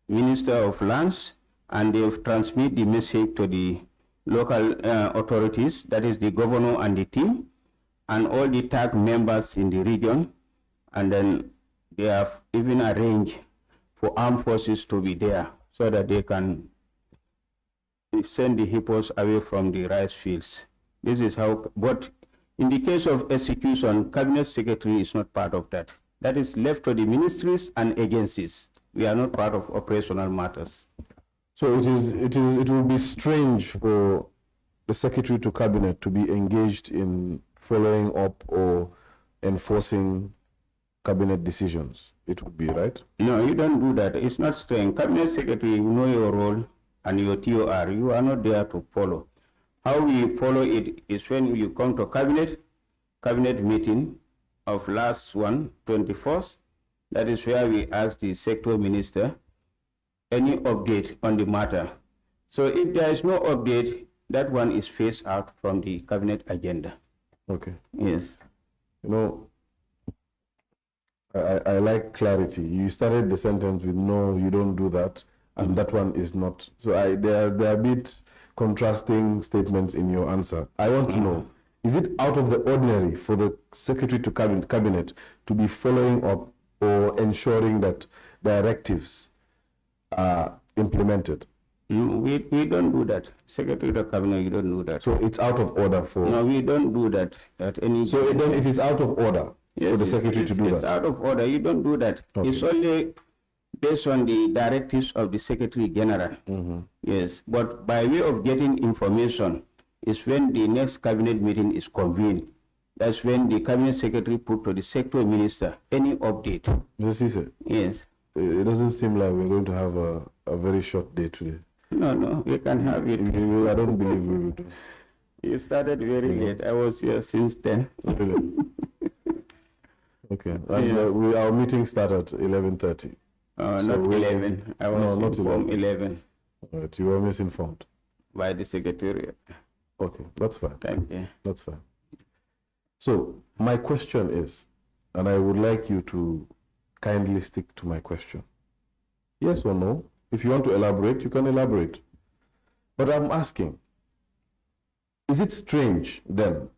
Minister of Lands and they've transmit the message to the local authorities, that is the governor and the team, and all the TAG members in the region, and then they have even arranged for armed forces to be there so that they can send the hippos away from the rice fields. This is how, but in the case of execution, Cabinet Secretary is not part of that. That is left to the ministries and agencies. We are not part of operational matters. So it will be strange for the Secretary to Cabinet to be engaged in following up or enforcing Cabinet decisions. It would be, right? No, you don't do that. It's not strange. Cabinet Secretary, you know your role and your TOR. You are not there to follow. How we follow it is when you come to cabinet meeting of last one, 21st. That is where we ask the sector minister any update on the matter. So if there is no update, that one is phased out from the cabinet agenda. Okay. Yes. You know, I like clarity. You started the sentence with no, you don't do that, and that one is not. So there are a bit contrasting statements in your answer. I want to know, is it out of the ordinary for the Secretary to Cabinet to be following up or ensuring that directives are implemented? We don't do that. Secretary of Cabinet, you don't do that. So it's out of order for... No, we don't do that at any... So then it is out of order for the Secretary to do that? It's out of order. You don't do that. Okay. It's only based on the directives of the Secretary General. Yes, but by way of getting information is when the next cabinet meeting is convened. That's when the Cabinet Secretary put to the sector minister any update. Mr. Ceesay, yes. It doesn't seem like we're going to have a very short day today. No, we can have it. I don't believe we will do. You started very late. I was here since 10. Really? Okay. And our meeting started at 11:30. Not 11. I was not informed 11. All right. You were misinformed. By the Secretariat. Okay. That's fine. Thank you. That's fine. So my question is, and I would like you to kindly stick to my question. Yes or no? If you want to elaborate, you can elaborate. But I'm asking, is it strange then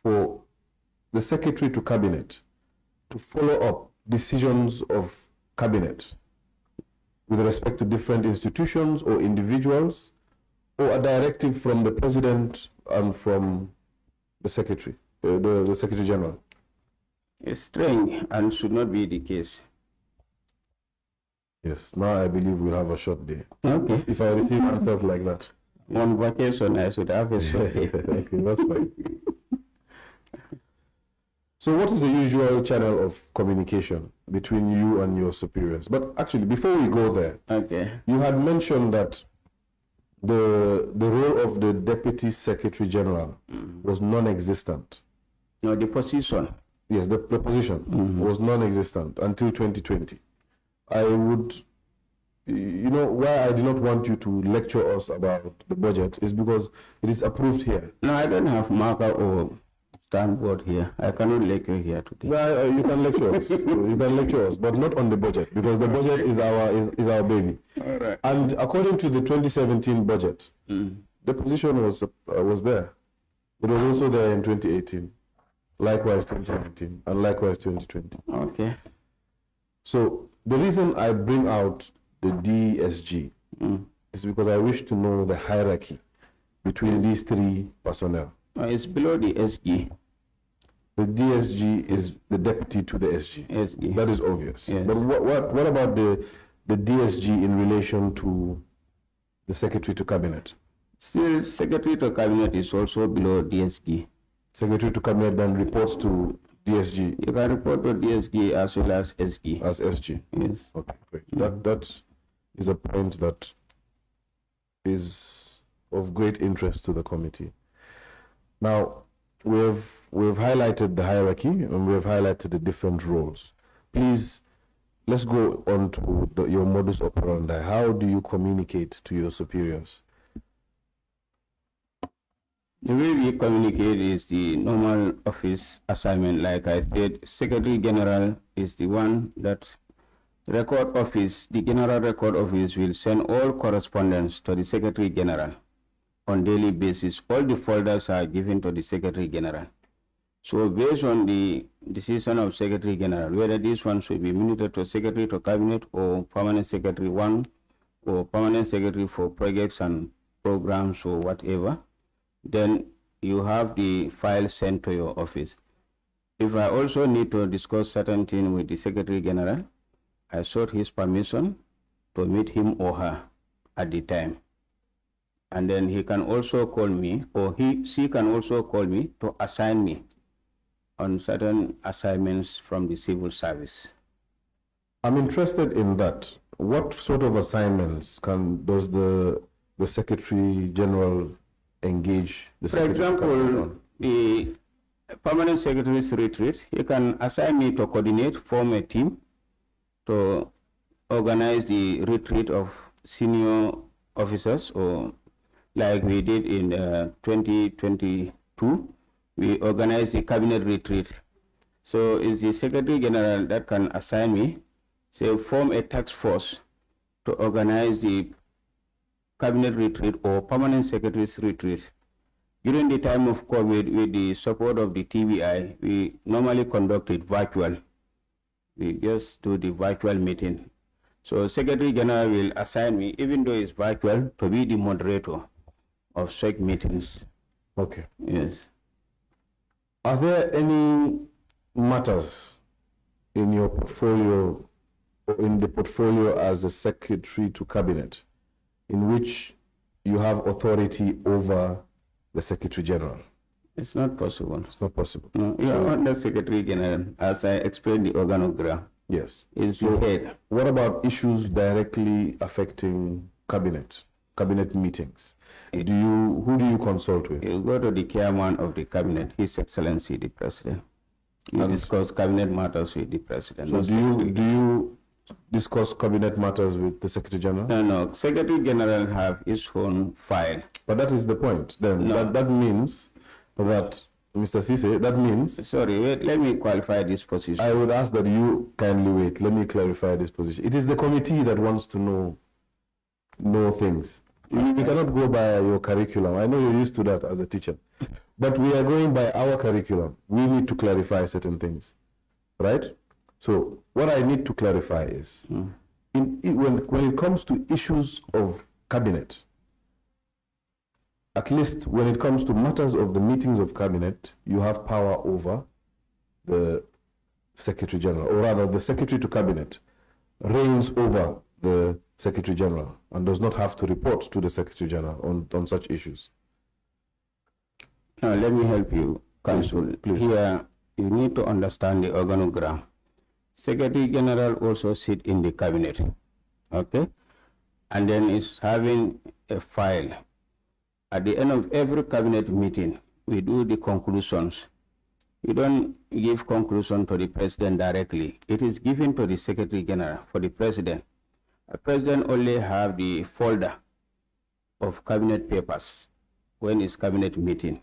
for the Secretary to Cabinet to follow up decisions of Cabinet with respect to different institutions or individuals, or a directive from the President and from the Secretary, the Secretary General? It's strange and should not be the case. Yes, now I believe we'll have a short day. Okay. If I receive answers like that. On vacation, I should have a short day. Okay, that's fine. So what is the usual channel of communication between you and your superiors? But actually, before we go there, Okay. you had mentioned that the role of the Deputy Secretary General was non-existent. No, the position. Yes, the position was non-existent until 2020. I would, you know, why I do not want you to lecture us about the budget is because it is approved here. No, I don't have marker or standboard here. I cannot lecture here today. Well, you can lecture us. You can lecture us, but not on the budget, because the budget is our baby. All right. And according to the 2017 budget, the position was there. It was also there in 2018, likewise 2019, and likewise 2020. Okay. So the reason I bring out the DSG It's because I wish to know the hierarchy between these three personnel. It's below the SG. The DSG is the deputy to the SG. SG. That is obvious. Yes. But what about the DSG in relation to the Secretary to Cabinet? Still, Secretary to Cabinet is also below DSG. Secretary to Cabinet then reports to DSG. You can report to DSG as well as SG. As SG. Yes. Okay, great. That is a point that is of great interest to the committee. Now, we've highlighted the hierarchy and we've highlighted the different roles. Please, let's go on to your modus operandi. How do you communicate to your superiors? The way we communicate is the normal office assignment. Like I said, Secretary General is the one that record office, the General Record Office will send all correspondence to the Secretary General on daily basis. All the folders are given to the Secretary General. So based on the decision of Secretary General, whether this one should be minuted to Secretary to Cabinet or Permanent Secretary 1 or Permanent Secretary for projects and programs or whatever, then you have the file sent to your office. If I also need to discuss certain things with the Secretary General, I sought his permission to meet him or her at the time. And then he can also call me, or she can also call me to assign me on certain assignments from the civil service. I'm interested in that. What sort of assignments does the Secretary General engage the For Secretary example, the Permanent Secretary's retreat, he can assign me to coordinate, form a team to organize the retreat of senior officers, or like we did in 2022, we organized the cabinet retreat. So it's the Secretary General that can assign me, say, form a task force to organize the cabinet retreat or permanent secretary's retreat. During the time of COVID, with the support of the TBI, we normally conduct it virtual. We just do the virtual meeting. So Secretary General will assign me, even though it's virtual, to be the moderator of such meetings. Okay. Yes. Are there any matters in your portfolio or in the portfolio as a Secretary to Cabinet in which you have authority over the Secretary General? It's not possible. It's not possible. No, you are under Secretary General, as I explained the organogram. Yes. Is the head. What about issues directly affecting cabinet meetings? Who do you consult with? You go to the chairman of the cabinet, His Excellency the President. You discuss cabinet matters with the President. So do you discuss cabinet matters with the Secretary General? No. Secretary General have his own file. But that is the point. Then No. that means that, Mr. Ceesay, that means... Sorry, wait, let me qualify this position. I would ask that you kindly wait. Let me clarify this position. It is the committee that wants to know things. We cannot go by your curriculum. I know you're used to that as a teacher. But we are going by our curriculum. We need to clarify certain things. Right? So what I need to clarify is, when it comes to issues of cabinet, at least when it comes to matters of the meetings of cabinet, you have power over the Secretary General, or rather the Secretary to Cabinet reigns over the Secretary General and does not have to report to the Secretary General on such issues. Now, let me help you, Council. Please. Here, you need to understand the organogram. Secretary General also sit in the cabinet, okay? And then is having a file. At the end of every cabinet meeting, we do the conclusions. We don't give conclusion to the President directly. It is given to the Secretary General for the President. The President only have the folder of cabinet papers when it's cabinet meeting.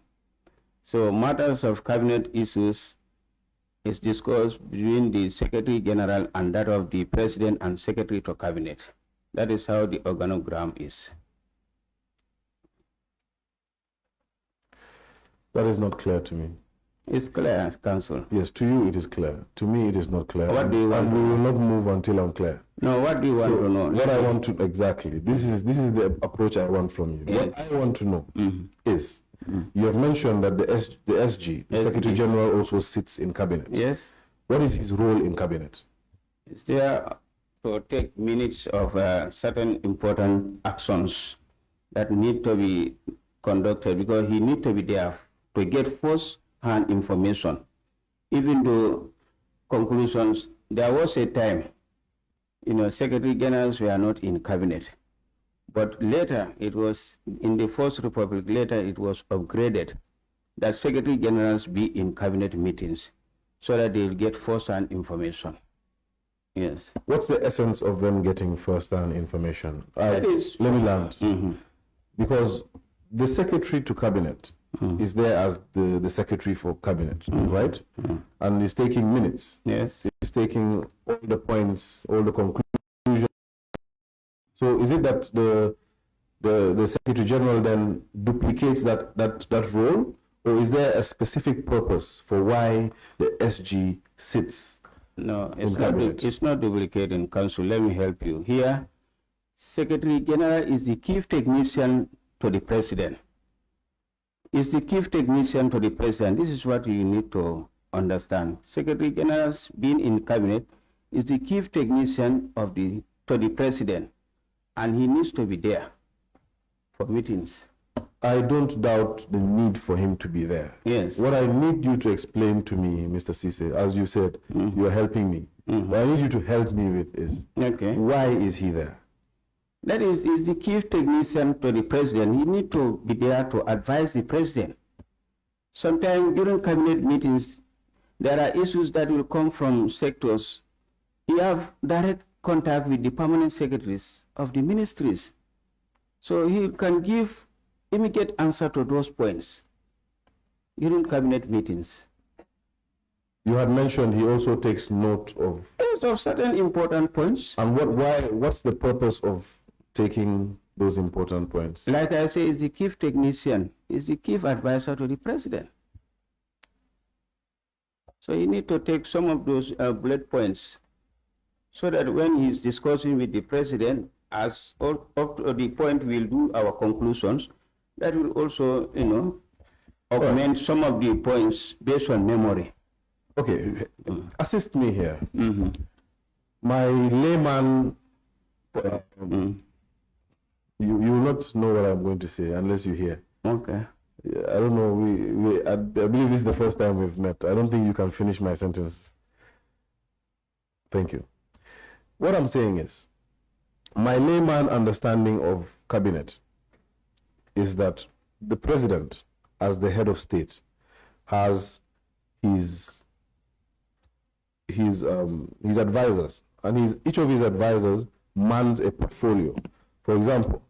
So matters of cabinet issues is discussed between the Secretary General and that of the President and Secretary to Cabinet. That is how the organogram is. That is not clear to me. It's clear, Council. Yes, to you it is clear. To me it is not clear. What do you want? And we will not move until I'm clear. No, what do you want to know? What I want to exactly, this is the approach I want from you. Yes. What I want to know is, you have mentioned that the SG, the Secretary General, also sits in cabinet. Yes. What is his role in cabinet? It's there to take minutes of certain important actions that need to be conducted, because he need to be there to get first-hand information. Even though conclusions, there was a time, Secretary Generals were not in cabinet. But later, it was, in the First Republic, later it was upgraded that Secretary Generals be in cabinet meetings so that they will get first-hand information. Yes. What's the essence of them getting first-hand information? That is, let me land. Because the Secretary to Cabinet is there as the Secretary for Cabinet, right? And he's taking minutes. yes. He's taking all the points, all the conclusions. So is it that the Secretary General then duplicates that role, or is there a specific purpose for why the SG sits? No, cabinet? it's not duplicating, Council. Let me help you. Here, Secretary General is the chief technician to the President. Is the chief technician to the President. This is what you need to understand. Secretary General, being in cabinet, is the chief technician to the President, and he needs to be there for meetings. I don't doubt the need for him to be there. Yes. What I need you to explain to me, Mr. Ceesay, as you said, you are helping me. What I need you to help me with is, why is he there? That is the chief technician to the President. He needs to be there to advise the President. Sometimes during cabinet meetings, there are issues that will come from sectors. You have direct contact with the permanent secretaries of the ministries. So he can give immediate answer to those points during cabinet meetings. You had mentioned he also takes note of certain important points. And what's the purpose of taking those important points? Like I say, is the chief technician, is the chief advisor to the President. So you need to take some of those bullet points so that when he's discussing with the President, as up to the point we'll do our conclusions, that will also, augment some of the points based on memory. Okay, assist me here. My layman, you will not know what I'm going to say unless you hear. Okay. I don't know, I believe this is the first time we've met. I don't think you can finish my sentence. Thank you. What I'm saying is, my layman understanding of cabinet is that the President, as the head of state, has his advisors, and each of his advisors mans a portfolio. For example,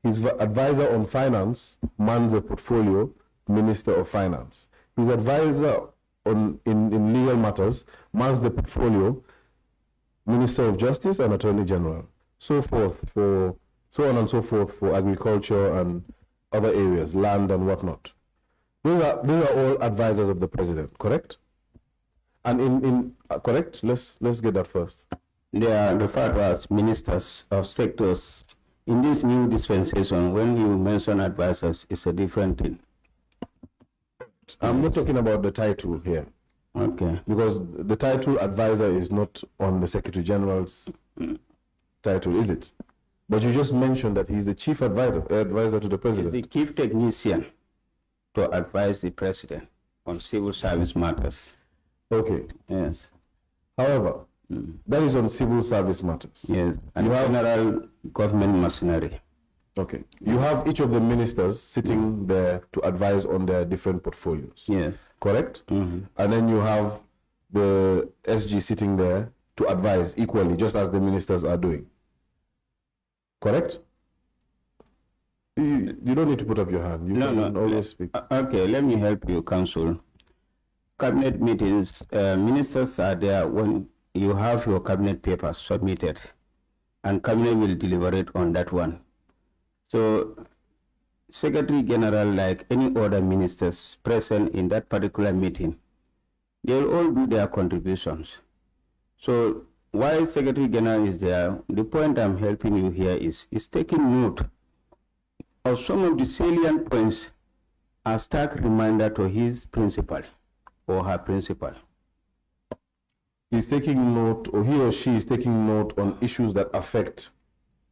his advisor on finance mans a portfolio, Minister of Finance. His advisor in legal matters mans the portfolio, Minister of Justice and Attorney General. So on and so forth for agriculture and other areas, land and whatnot. These are all advisors of the President, correct? And correct? Let's get that first. They are referred to as ministers of sectors. In this new dispensation, when you mention advisors, it's a different thing. I'm not talking about the title here. Okay. Because the title advisor is not on the Secretary General's title, is it? But you just mentioned that he's the chief advisor to the President. He's the chief technician to advise the President on civil service matters. Okay. Yes. However, that is on civil service matters. Yes. And general government machinery. Okay. You have each of the ministers sitting there to advise on their different portfolios. Yes. Correct? And then you have the SG sitting there to advise equally, just as the ministers are doing. Correct? You don't need to put up your hand. You can always speak. Okay, let me help you, Council. Cabinet meetings, ministers are there when you have your cabinet papers submitted, and cabinet will deliberate on that one. So, Secretary General, like any other ministers present in that particular meeting, they will all do their contributions. So, why Secretary General is there, the point I'm helping you here is taking note of some of the salient points as stark reminder to his principal or her principal. He's taking note, or he or she is taking note on issues that affect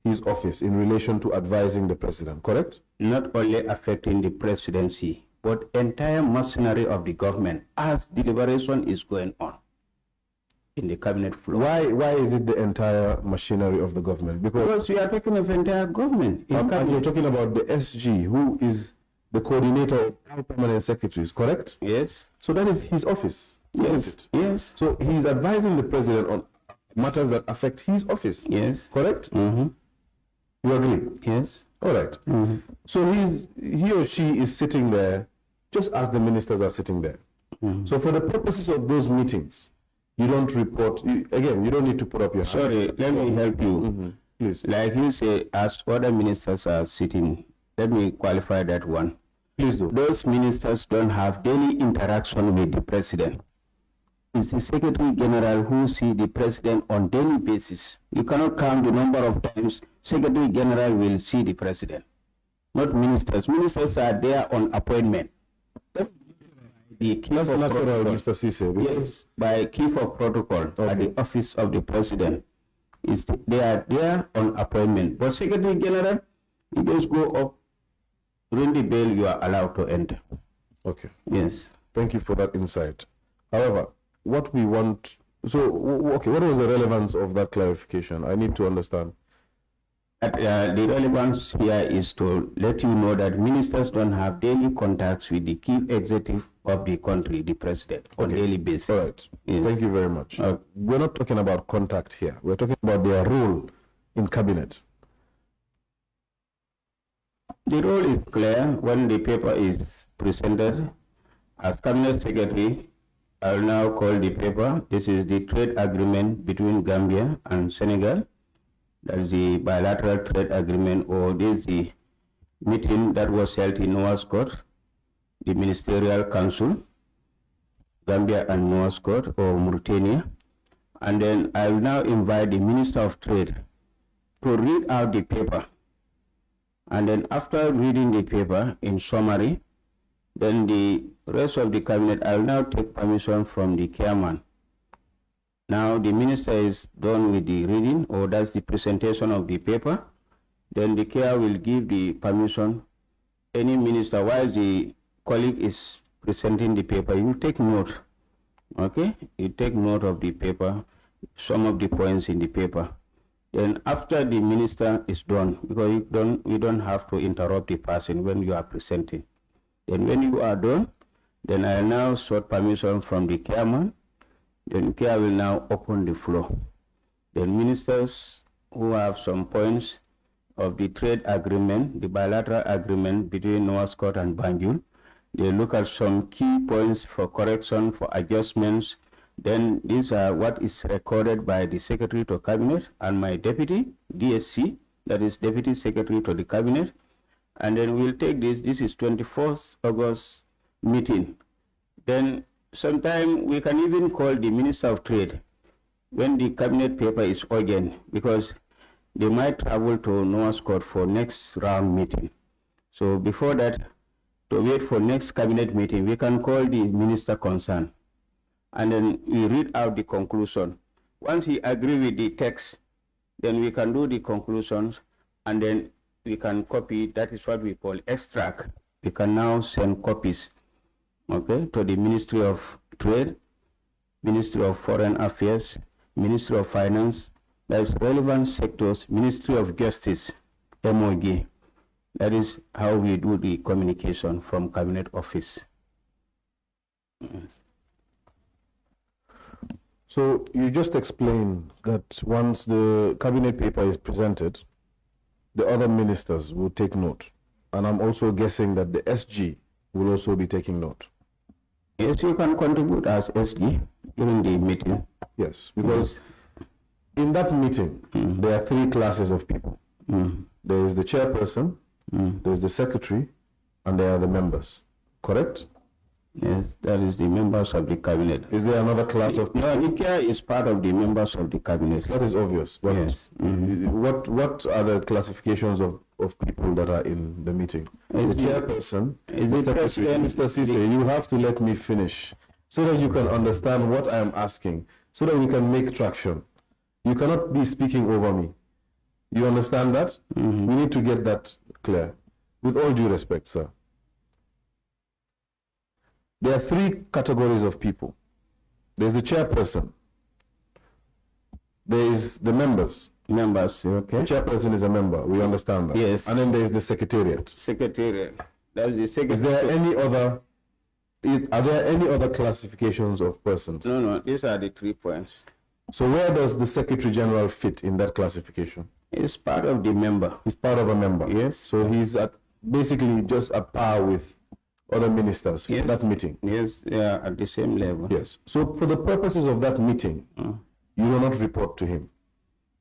his office in relation to advising the president, correct? Not only affecting the presidency, but entire machinery of the government as deliberation is going on in the cabinet floor. Why is it the entire machinery of the government? Because we are talking of entire government. And you're talking about the SG, who is the coordinator of all permanent secretaries, correct? Yes. So that is his office, Yes. isn't it? Yes. So he's advising the president on matters that affect his office. Yes. Correct? Mm-hmm. You agree? Yes. All right. Mm-hmm. So he or she is sitting there just as the ministers are sitting there. Mm-hmm. So for the purposes of those meetings, you don't report, again, you don't need to put up your hand. Sorry, let me help you. Mm-hmm. Please. Like you say, as other ministers are sitting, let me qualify that one. Please do. Those ministers don't have daily interaction with the president. It's the Secretary General who see the president on daily basis. You cannot count the number of times Secretary General will see the president. Not ministers. Ministers are there on appointment. The chief That's of natural, protocol, Mr. Ceesay. yes, by chief of protocol at the office of the president. They are there on appointment. But Secretary General, you just go up, ring the bell, you are allowed to enter. Okay. Yes. Thank you for that insight. However, what we want, okay, what was the relevance of that clarification? I need to understand. The relevance here is to let you know that ministers don't have daily contacts with the key executive of the country, the president, on daily basis. All right. Yes. Thank you very much. We're not talking about contact here. We're talking about their role in cabinet. The role is clear when the paper is presented. As cabinet secretary, I will now call the paper. This is the trade agreement between Gambia and Senegal. That is the bilateral trade agreement, or this is the meeting that was held in Nouakchott, the Ministerial Council, Gambia and Nouakchott, or Mauritania. And then I will now invite the Minister of Trade to read out the paper. And then after reading the paper in summary, then the rest of the cabinet, I will now take permission from the chairman. Now the minister is done with the reading, or that's the presentation of the paper. Then the chair will give the permission. Any minister, while the colleague is presenting the paper, you take note. Okay? You take note of the paper, some of the points in the paper. Then after the minister is done, because you don't have to interrupt the person when you are presenting. Then when you are done, then I now sought permission from the chairman. Then chair will now open the floor. Then ministers who have some points of the trade agreement, the bilateral agreement between Nouakchott and Banjul, they look at some key points for correction, for adjustments. Then these are what is recorded by the Secretary to Cabinet and my deputy, DSC, that is Deputy Secretary to the Cabinet. And then we'll take this is 24th August meeting. Then sometime we can even call the Minister of Trade when the cabinet paper is urgent, because they might travel to Nouakchott for next round meeting. So before that, to wait for next cabinet meeting, we can call the minister concerned. And then we read out the conclusion. Once he agree with the text, then we can do the conclusions, and then we can copy. That is what we call extract. We can now send copies, okay, to the Ministry of Trade, Ministry of Foreign Affairs, Ministry of Finance, that is relevant sectors, Ministry of Justice, MOG. That is how we do the communication from Cabinet Office. Yes. So you just explained that once the cabinet paper is presented, the other ministers will take note. And I'm also guessing that the SG will also be taking note. Yes, you can contribute as SG during the meeting. Yes, because in that meeting, there are three classes of people. There is the chairperson, there is the secretary, and there are the members. Correct? Yes, that is the members of the cabinet. Is there another class of people? No, IKEA is part of the members of the cabinet. That is obvious. But Yes. what are the classifications of people that are in the meeting? Is The the- chairperson, is the Mr. president- Mr. Ceesay, you have to let me finish so that you can understand what I am asking, so that we can make traction. You cannot be speaking over me. You understand that? We need to get that clear. With all due respect, sir. There are three categories of people. There's the chairperson. There is the members. Members, The okay. chairperson is a member. We understand that. Yes. And then there is the secretariat. Secretariat. That's the secretary. Is there any other? Are there any other classifications of persons? No, these are the 3 points. So where does the Secretary General fit in that classification? It's part of the member. He's part of a member. Yes. So he's basically just at par with other ministers for Yes. that meeting. Yes, they are at the same level. Yes. So for the purposes of that meeting, you will not report to him.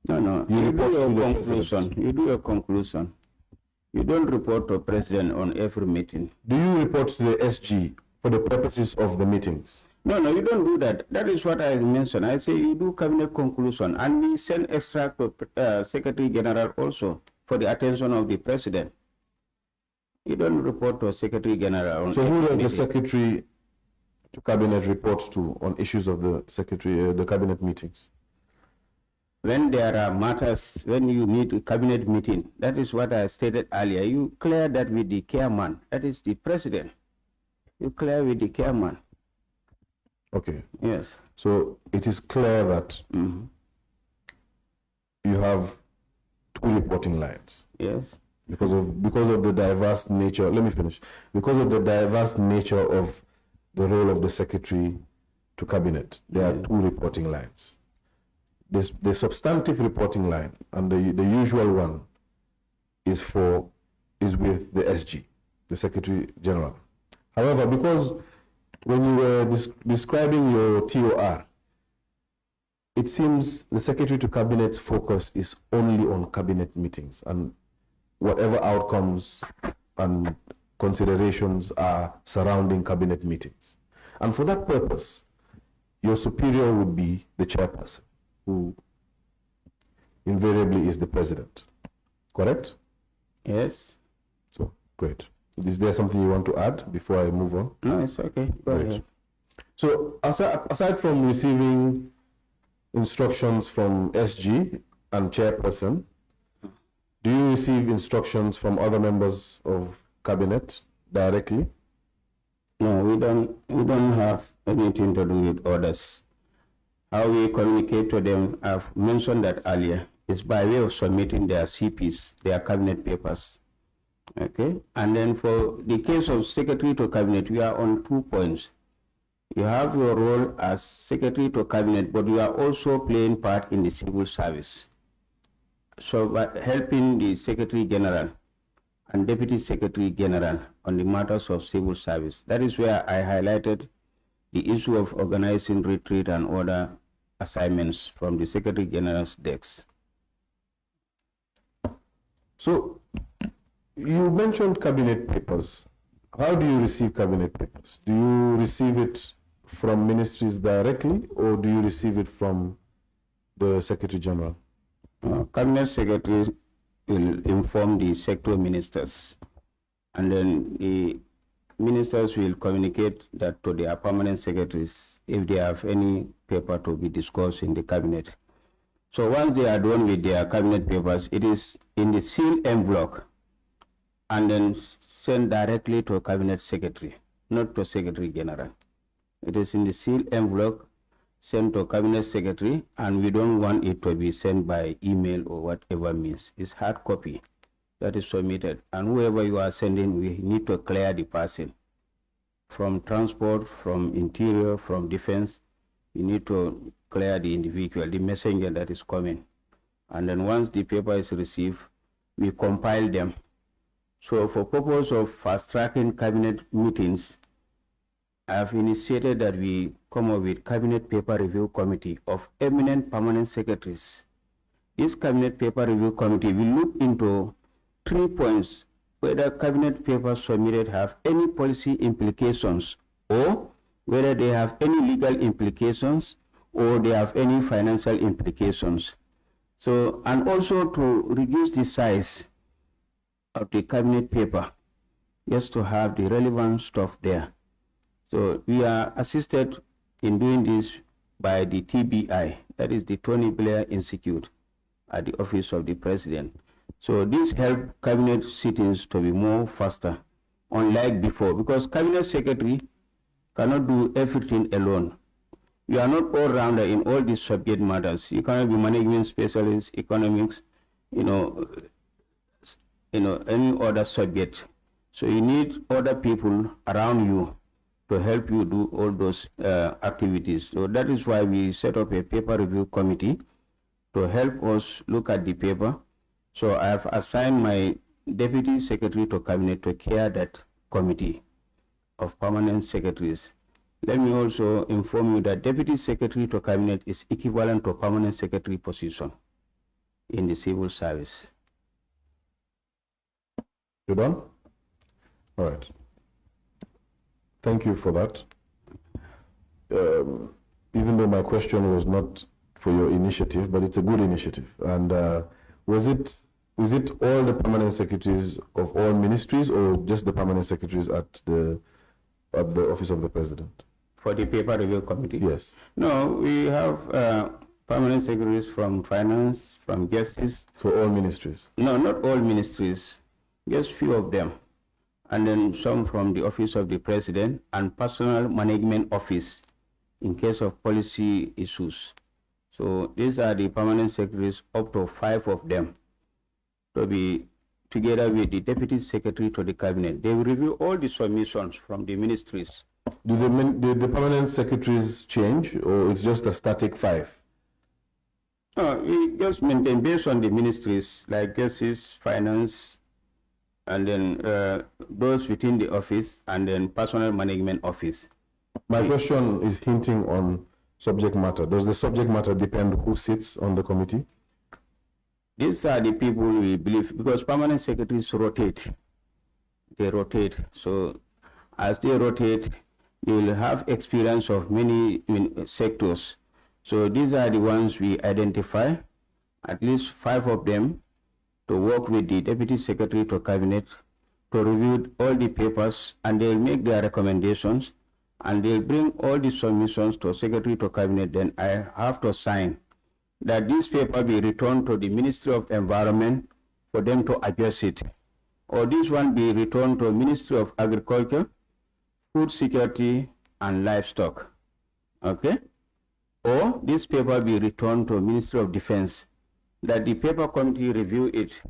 No, You you report do your to the conclusion. You do your conclusion. You don't report to president on every meeting. Do you report to the SG for the purposes of the meetings? No, you don't do that. That is what I mentioned. I say you do cabinet conclusion, and we send extract to Secretary General also for the attention of the president. You don't report to Secretary General. On So who every does the meeting. Secretary to Cabinet report to on issues of the Cabinet meetings? When there are matters, when you need a cabinet meeting, that is what I stated earlier. You clear that with the chairman. That is the president. You clear with the chairman. Okay. Yes. So it is clear that you have two reporting lines Yes. because of the diverse nature. Let me finish. Because of the diverse nature of the role of the Secretary to Cabinet, there are two reporting lines. The substantive reporting line and the usual one is with the SG, the Secretary General. However, because when you were describing your TOR, it seems the Secretary to Cabinet's focus is only on cabinet meetings and whatever outcomes and considerations are surrounding cabinet meetings. And for that purpose, your superior would be the chairperson, who invariably is the president. Correct? Yes. So, great. Is there something you want to add before I move on? No, it's okay. Go Great. ahead. So, aside from receiving instructions from SG and chairperson, do you receive instructions from other members of cabinet directly? No, we don't have anything to do with others. How we communicate to them, I've mentioned that earlier, is by way of submitting their CPs, their cabinet papers. Okay? And then for the case of Secretary to Cabinet, we are on 2 points. You have your role as Secretary to Cabinet, but you are also playing part in the civil service. So by helping the Secretary General and Deputy Secretary General on the matters of civil service. That is where I highlighted the issue of organizing retreat and other assignments from the Secretary General's desk. So, you mentioned cabinet papers. How do you receive cabinet papers? Do you receive it from ministries directly, or do you receive it from the Secretary General? Cabinet Secretary will inform the sector ministers, and then the ministers will communicate that to their permanent secretaries if they have any paper to be discussed in the cabinet. So once they are done with their cabinet papers, it is in the sealed envelope and then sent directly to a cabinet secretary, not to Secretary General. It is in the sealed envelope sent to cabinet secretary, and we don't want it to be sent by email or whatever means. It's hard copy that is submitted, and whoever you are sending, we need to clear the person from transport, from interior, from defense. You need to clear the individual, the messenger that is coming. And then once the paper is received, we compile them. So for purpose of fast-tracking cabinet meetings, I have initiated that we come up with Cabinet Paper Review Committee of eminent permanent secretaries. This Cabinet Paper Review Committee will look into 3 points: whether cabinet papers submitted have any policy implications or whether they have any legal implications or they have any financial implications. So, and also to reduce the size of the cabinet paper, just to have the relevant stuff there. So we are assisted in doing this by the TBI, that is the Tony Blair Institute at the Office of the President. So this helps cabinet sittings to be more faster, unlike before, because cabinet secretary cannot do everything alone. You are not all-rounder in all these subject matters. You cannot be management specialist, economics, any other subject. So you need other people around you to help you do all those activities. So that is why we set up a paper review committee to help us look at the paper. So I have assigned my Deputy Secretary to Cabinet to chair that committee of permanent secretaries. Let me also inform you that Deputy Secretary to Cabinet is equivalent to permanent secretary position in the civil service. You done? All right. Thank you for that. Even though my question was not for your initiative, but it's a good initiative. And is it all the permanent secretaries of all ministries, or just the permanent secretaries at the Office of the President? For the paper review committee? Yes. No, we have permanent secretaries from finance, from justice. So all ministries? No, not all ministries, just few of them. And then some from the Office of the President and Personal Management Office in case of policy issues. So these are the permanent secretaries, up to 5 of them, to be together with the Deputy Secretary to the Cabinet. They will review all the submissions from the ministries. Do the permanent secretaries change, or it's just a static 5? No, we just maintain based on the ministries, like justice, finance, and then those within the office, and then personal management office. My question is hinting on subject matter. Does the subject matter depend who sits on the committee? These are the people we believe, because permanent secretaries rotate. They rotate. So as they rotate, they will have experience of many sectors. So these are the ones we identify, at least 5 of them, to work with the Deputy Secretary to Cabinet to review all the papers, and they'll make their recommendations, and they'll bring all the submissions to Secretary to Cabinet. Then I have to sign that this paper be returned to the Ministry of Environment for them to adjust it, or this one be returned to Ministry of Agriculture, Food Security and Livestock, okay? Or this paper be returned to Ministry of Defense, that the paper committee review it,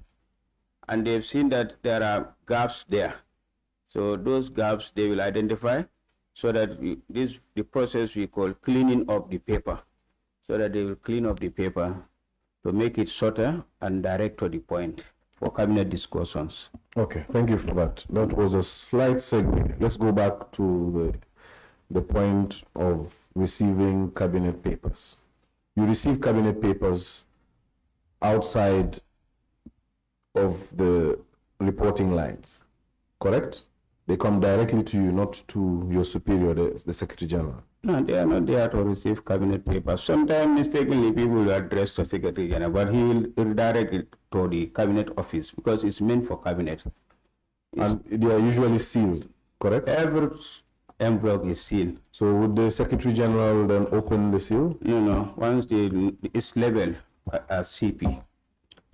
and they've seen that there are gaps there. So those gaps they will identify, so that the process we call cleaning up the paper, so that they will clean up the paper to make it shorter and direct to the point for cabinet discussions. Okay, thank you for that. That was a slight segue. Let's go back to the point of receiving cabinet papers. You receive cabinet papers outside of the reporting lines, correct? They come directly to you, not to your superior, the Secretary General. No, they are not there to receive cabinet papers. Sometimes mistakenly people will address the Secretary General, but he will redirect it to the cabinet office because it's meant for cabinet. And they are usually sealed, correct? Every envelope is sealed. So would the Secretary General then open the seal? No. Once it's labeled as CP.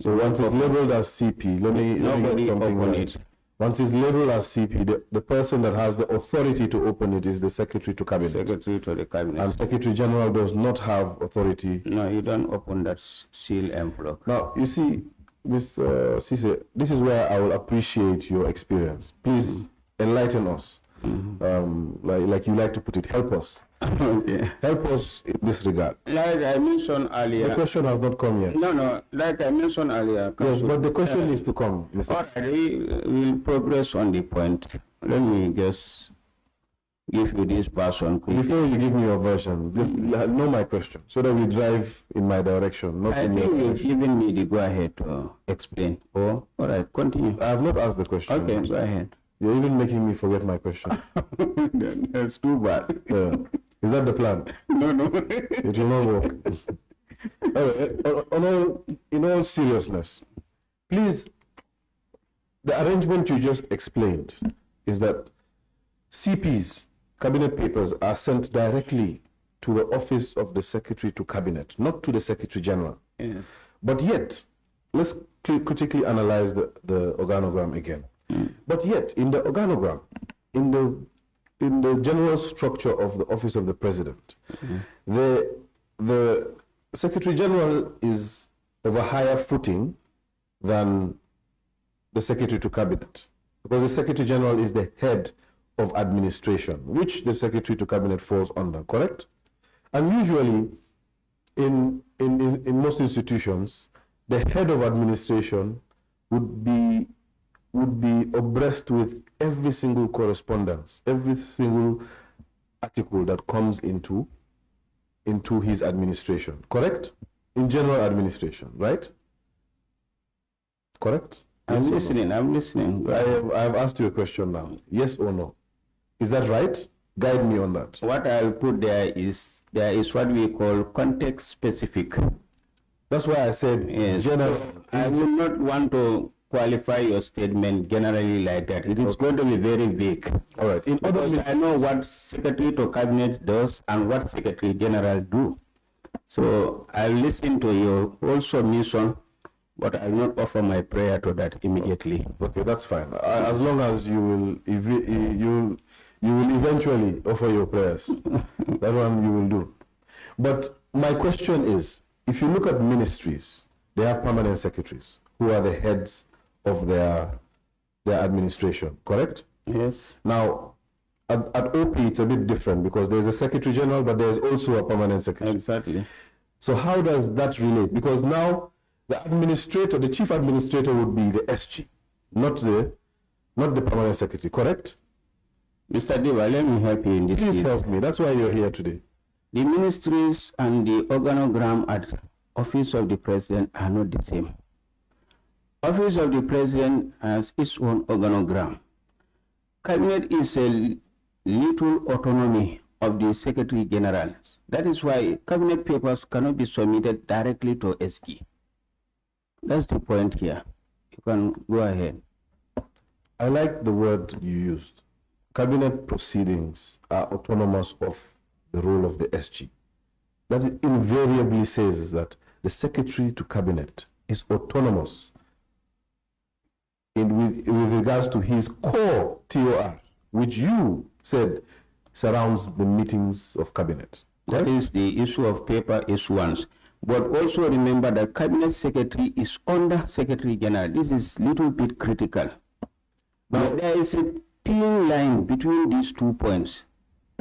So once it's labeled as CP, let me get something right. Once it's labeled as CP, the person that has the authority to open it is the Secretary to Cabinet. Secretary to the Cabinet. And Secretary General does not have authority. No, you don't open that seal envelope. Now, you see, Mr. Ceesay, this is where I will appreciate your experience. Please enlighten us. Like you like to put it, help us. Okay. Help us in this regard. Like I mentioned earlier. The question has not come yet. No, like I mentioned earlier. Yes, but the question is to come, Mr. All right, we will progress on the point. Let me just give you this version quickly. Before you give me your version, just know my question, so that we drive in my direction, not I in your think you've direction. given me the go-ahead to explain. Oh, all right, continue. I have not asked the question. Okay, go ahead. You're even making me forget my question. That's too bad. Yeah. Is that the plan? No. It will not work. In all seriousness, please, the arrangement you just explained is that CPs, cabinet papers, are sent directly to the office of the Secretary to Cabinet, not to the Secretary General. Yes. But yet, let's critically analyze the organogram again. But yet, in the organogram, in the general structure of the office of the President, the Secretary General is of a higher footing than the Secretary to Cabinet, because the Secretary General is the head of administration, which the Secretary to Cabinet falls under, correct? And usually, in most institutions, the head of administration would be abreast with every single correspondence, every single article that comes into his administration, correct? In general administration, right? Correct? I'm Yes or no? listening. I'm listening. I have asked you a question now. Yes or no? Is that right? Guide me on that. What I'll put there is what we call context specific. That's why I said Yes. general. I would not want to qualify your statement generally like that. It is going to be very vague. All right. In other Because I know what Secretary to Cabinet does and what Secretary General do. So I'll listen to your whole submission, but I'll not offer my prayer to that immediately. Okay, that's fine. As long as you will eventually offer your prayers. That one you will do. But my question is, if you look at ministries, they have permanent secretaries who are the heads of their administration, correct? Yes. Now, at OP, it's a bit different because there's a Secretary General, but there's also a permanent secretary. Exactly. So how does that relate? Because now the administrator, the chief administrator would be the SG, not the permanent secretary, correct? Mr. Deva, let me help you in this Please case. help me. That's why you're here today. The ministries and the organogram at Office of the President are not the same. Office of the President has its own organogram. Cabinet is a little autonomy of the Secretary General. That is why cabinet papers cannot be submitted directly to SG. That's the point here. You can go ahead. I like the word you used. Cabinet proceedings are autonomous of the role of the SG. That invariably says is that the Secretary to Cabinet is autonomous with regards to his core TOR, which you said surrounds the meetings of Cabinet. That is the issue of paper issuance. But also remember that Cabinet Secretary is under Secretary General. This is little bit critical. Now, there is a thin line between these 2 points.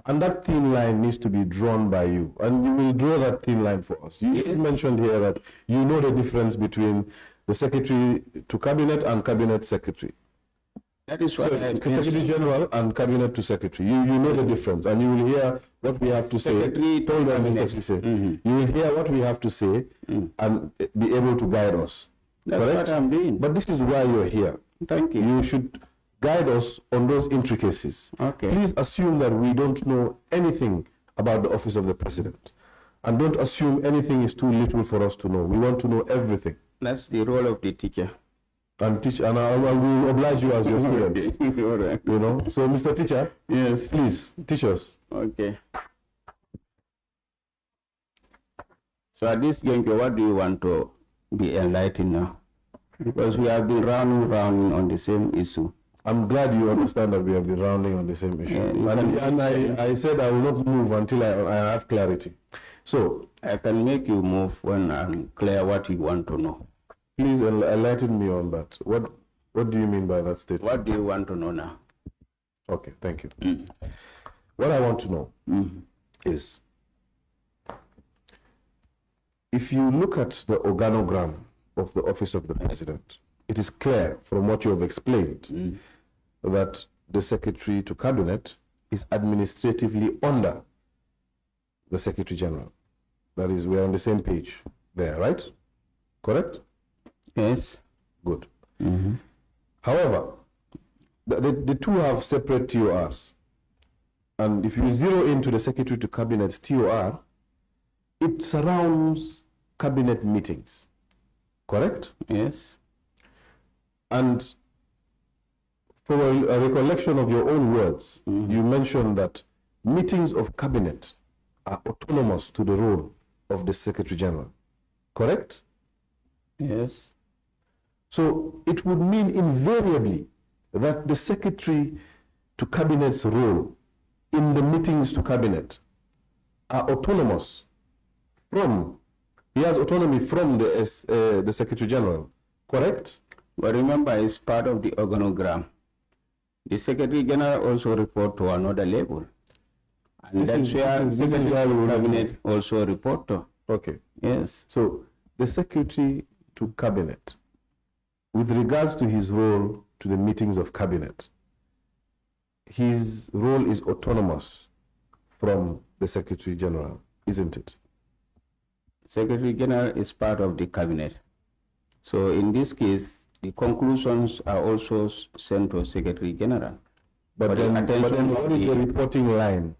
And that thin line needs to be drawn by you. And you will draw that thin line for us. You mentioned here that you know the difference between the Secretary to Cabinet and Cabinet Secretary. That is what I Secretary General and Cabinet to Secretary. You know the difference, and you will hear what we have to say. Secretary to Hold on, Mr. Cabinet. Cisse. You will hear what we have to say and be able to guide us. That's correct? what I'm doing. But this is why you're here. Thank you. You should guide us on those intricacies. Okay. Please assume that we don't know anything about the office of the President. And don't assume anything is too little for us to know. We want to know everything. That's the role of the teacher. And teach, and I will oblige you as your students. All right. You know. So, Mr. Teacher, Yes. please teach us. Okay. So at this juncture, what do you want to be enlightened now? Because we have been rounding on the same issue. I'm glad you understand that we have been rounding on the same issue. And I said I will not move until I have clarity. So, I can make you move when I'm clear what you want to know. please enlighten me on that. What do you mean by that statement? What do you want to know now? Okay, thank you. What I want to know is, if you look at the organogram of the Office of the President, it is clear from what you have explained that the Secretary to Cabinet is administratively under the Secretary General. That is, we are on the same page there, right? Correct? Yes. Good. However, the two have separate TORs. And if you zero into the Secretary to Cabinet's TOR, it surrounds cabinet meetings, correct? Yes. And for a recollection of your own words, you mentioned that meetings of cabinet are autonomous to the role of the Secretary General, correct? Yes. So it would mean invariably that the Secretary to Cabinet's role in the meetings to cabinet are autonomous from, he has autonomy from the Secretary General, correct? But remember, it's part of the organogram. The Secretary General also report to another level. And that's where the Secretary of Cabinet also report to. Okay. Yes. So the Secretary to Cabinet, with regards to his role to the meetings of cabinet, his role is autonomous from the Secretary General, isn't it? Secretary General is part of the cabinet. So in this case, the conclusions are also sent to Secretary General. But then what is the reporting line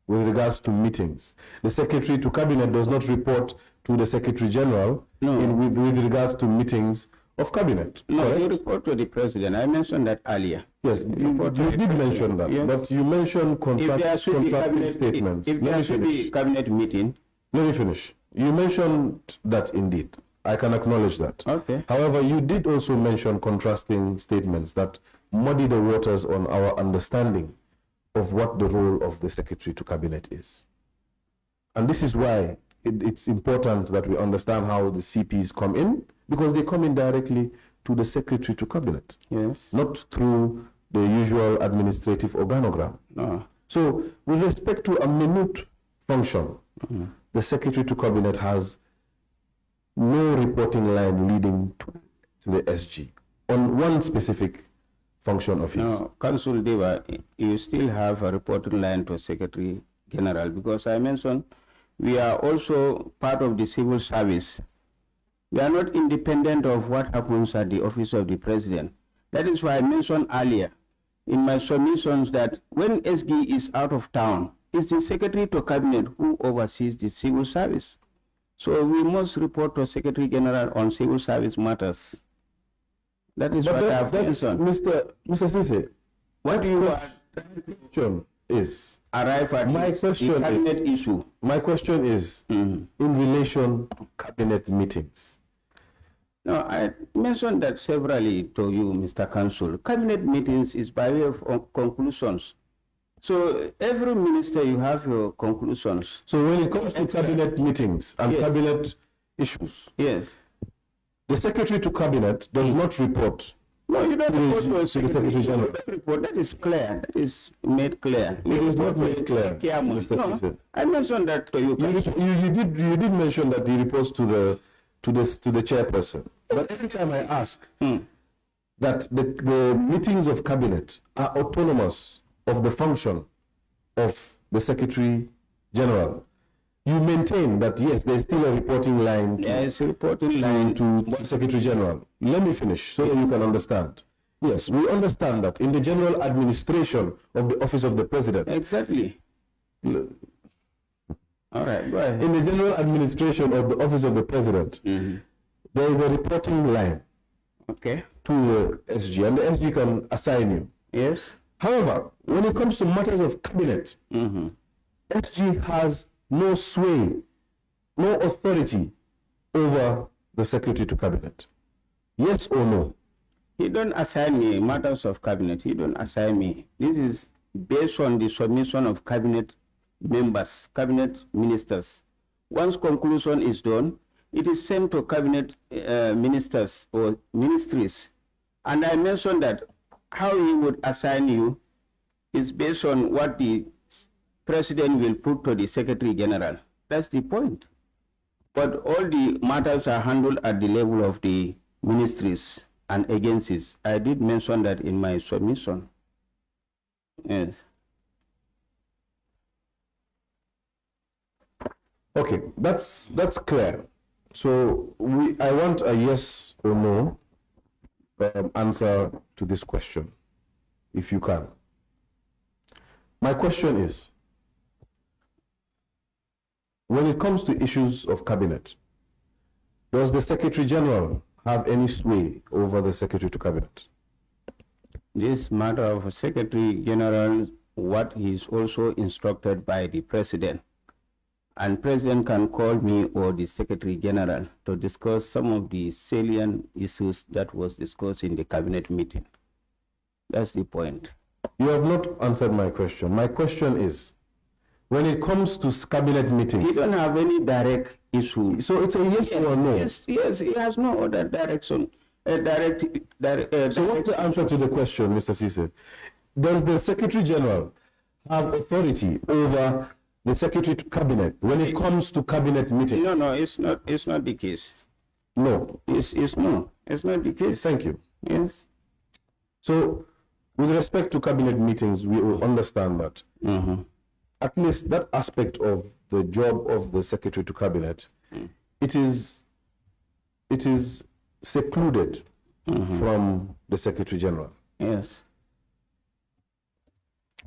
with regards to meetings? The Secretary to Cabinet does not report to the Secretary General with regards to meetings of cabinet. No, correct? you report to the President. I mentioned that earlier. Yes, you did mention that, yes. but you mentioned If there should be contracting statements. if there should be cabinet meeting. Let me finish. You mentioned that indeed. I can acknowledge that. Okay. However, you did also mention contrasting statements that muddy the waters on our understanding of what the role of the Secretary to Cabinet is. And this is why it's important that we understand how the CPs come in, because they come in directly to the Secretary to Cabinet, Yes. not through the usual administrative organogram. No. So with respect to a minute function, the Secretary to Cabinet has no reporting line leading to the SG on one specific function of his. No, Council Deva, you still have a reporting line to Secretary General, because I mentioned we are also part of the civil service. We are not independent of what happens at the office of the President. That is why I mentioned earlier in my submissions that when SG is out of town, it's the Secretary to Cabinet who oversees the civil service. So we must report to Secretary General on civil service matters. That is what I have mentioned. Mr. Ceesay, What do you question is, arrive at My the question cabinet issue? my question is in relation to cabinet meetings. No, I mentioned that severally to you, Mr. Counsel. Cabinet meetings is by way of conclusions. So every minister, you have your conclusions. So when it comes to cabinet meetings and Yes. cabinet issues, Yes. the Secretary to Cabinet does not report. No, you don't report to a Secretary General. You don't report. That is clear. That is made clear. It is not made clear, Chairman. Mr. No, Ceesay. I mentioned that to you. You did mention that he reports to the chairperson. But every time I ask that the meetings of cabinet are autonomous of the function of the Secretary General, you maintain that yes, there is still a reporting line Yes, reporting line. to Secretary General. Let me finish so that you can understand. Yes, we understand that in the general administration of the office of the President, Exactly. All right, go ahead. in the general administration of the office of the President, there is a reporting line Okay. to the SG, and the SG can assign you. Yes. However, when it comes to matters of cabinet, SG has no sway, no authority over the Secretary to Cabinet. Yes or no? He don't assign me matters of cabinet. He don't assign me. This is based on the submission of cabinet members, cabinet ministers. Once conclusion is done, it is sent to cabinet ministers or ministries. And I mentioned that how he would assign you is based on what the President will put to the Secretary General. That's the point. But all the matters are handled at the level of the ministries and agencies. I did mention that in my submission. Yes. Okay, that's clear. So I want a yes or no answer to this question. if you can. My question is, when it comes to issues of cabinet, does the Secretary General have any sway over the Secretary to Cabinet? This matter of Secretary General, what he is also instructed by the President. And President can call me or the Secretary General to discuss some of the salient issues that was discussed in the Cabinet meeting. That's the point. You have not answered my question. My question is, when it comes to Cabinet meetings... He don't have any direct issue. So it's a yes or no? Yes, he has no other direction. So what's the answer to the question, Mr. Ceesay? Does the Secretary General have authority over the Secretary to Cabinet when it comes to Cabinet meetings? No, it's not the case. No. It's not the case. Thank you. Yes. So, with respect to Cabinet meetings, we will understand that. At least that aspect of the job of the Secretary to Cabinet, it is secluded from the Secretary General. Yes.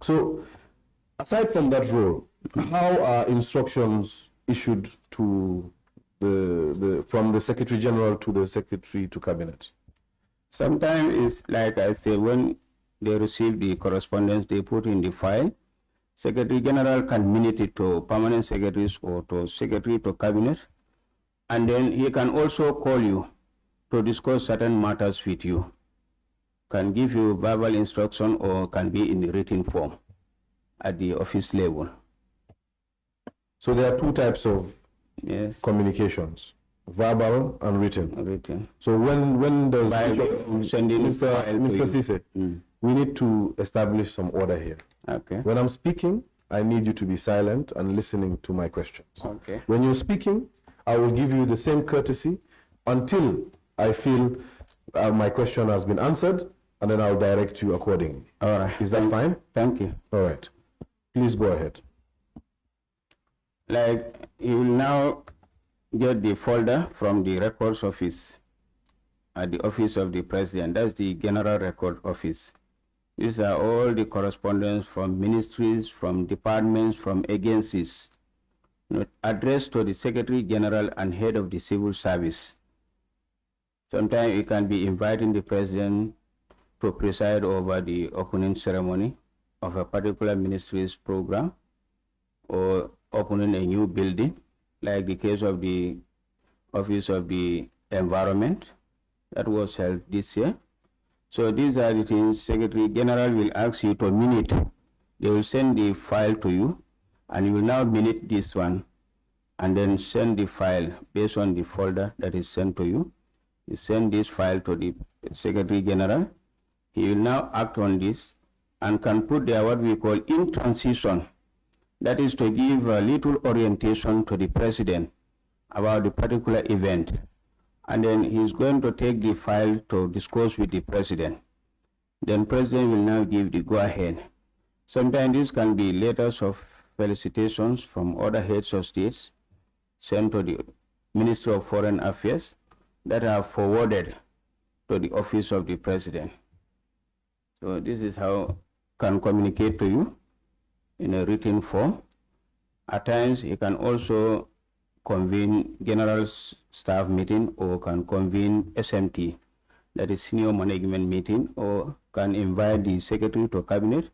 So, aside from that role, how are instructions issued to from the Secretary General to the Secretary to Cabinet? Sometimes it's like I say, when they receive the correspondence, they put in the file. Secretary General can minute it to permanent secretaries or to Secretary to Cabinet, and then he can also call you to discuss certain matters with you. Can give you verbal instruction or can be in the written form at the office level. So there are two types of communications, verbal and written. Written. So when does sending Mr. Ceesay, we need to establish some order here. Okay. When I'm speaking, I need you to be silent and listening to my questions. Okay. When you're speaking, I will give you the same courtesy until I feel my question has been answered, and then I'll direct you accordingly. All right. Is that fine? Thank you. All right. Please go ahead. Like, you will now get the folder from the records office at the office of the President. That's the General Record Office. These are all the correspondence from ministries, from departments, from agencies, addressed to the Secretary General and Head of the Civil Service. Sometimes it can be inviting the President to preside over the opening ceremony of a particular ministry's program or opening a new building, like the case of the Office of the Environment that was held this year. So these are the things Secretary General will ask you to minute. They will send the file to you, and you will now minute this one, and then send the file based on the folder that is sent to you. You send this file to the Secretary General. He will now act on this and can put there what we call in transition. That is to give a little orientation to the President about the particular event. And then he's going to take the file to discuss with the President. Then President will now give the go-ahead. Sometimes this can be letters of felicitations from other heads of states sent to the Ministry of Foreign Affairs that are forwarded to the office of the President. So this is how can communicate to you in a written form. At times he can also convene general staff meeting or can convene SMT, that is senior management meeting, or can invite the Secretary to Cabinet.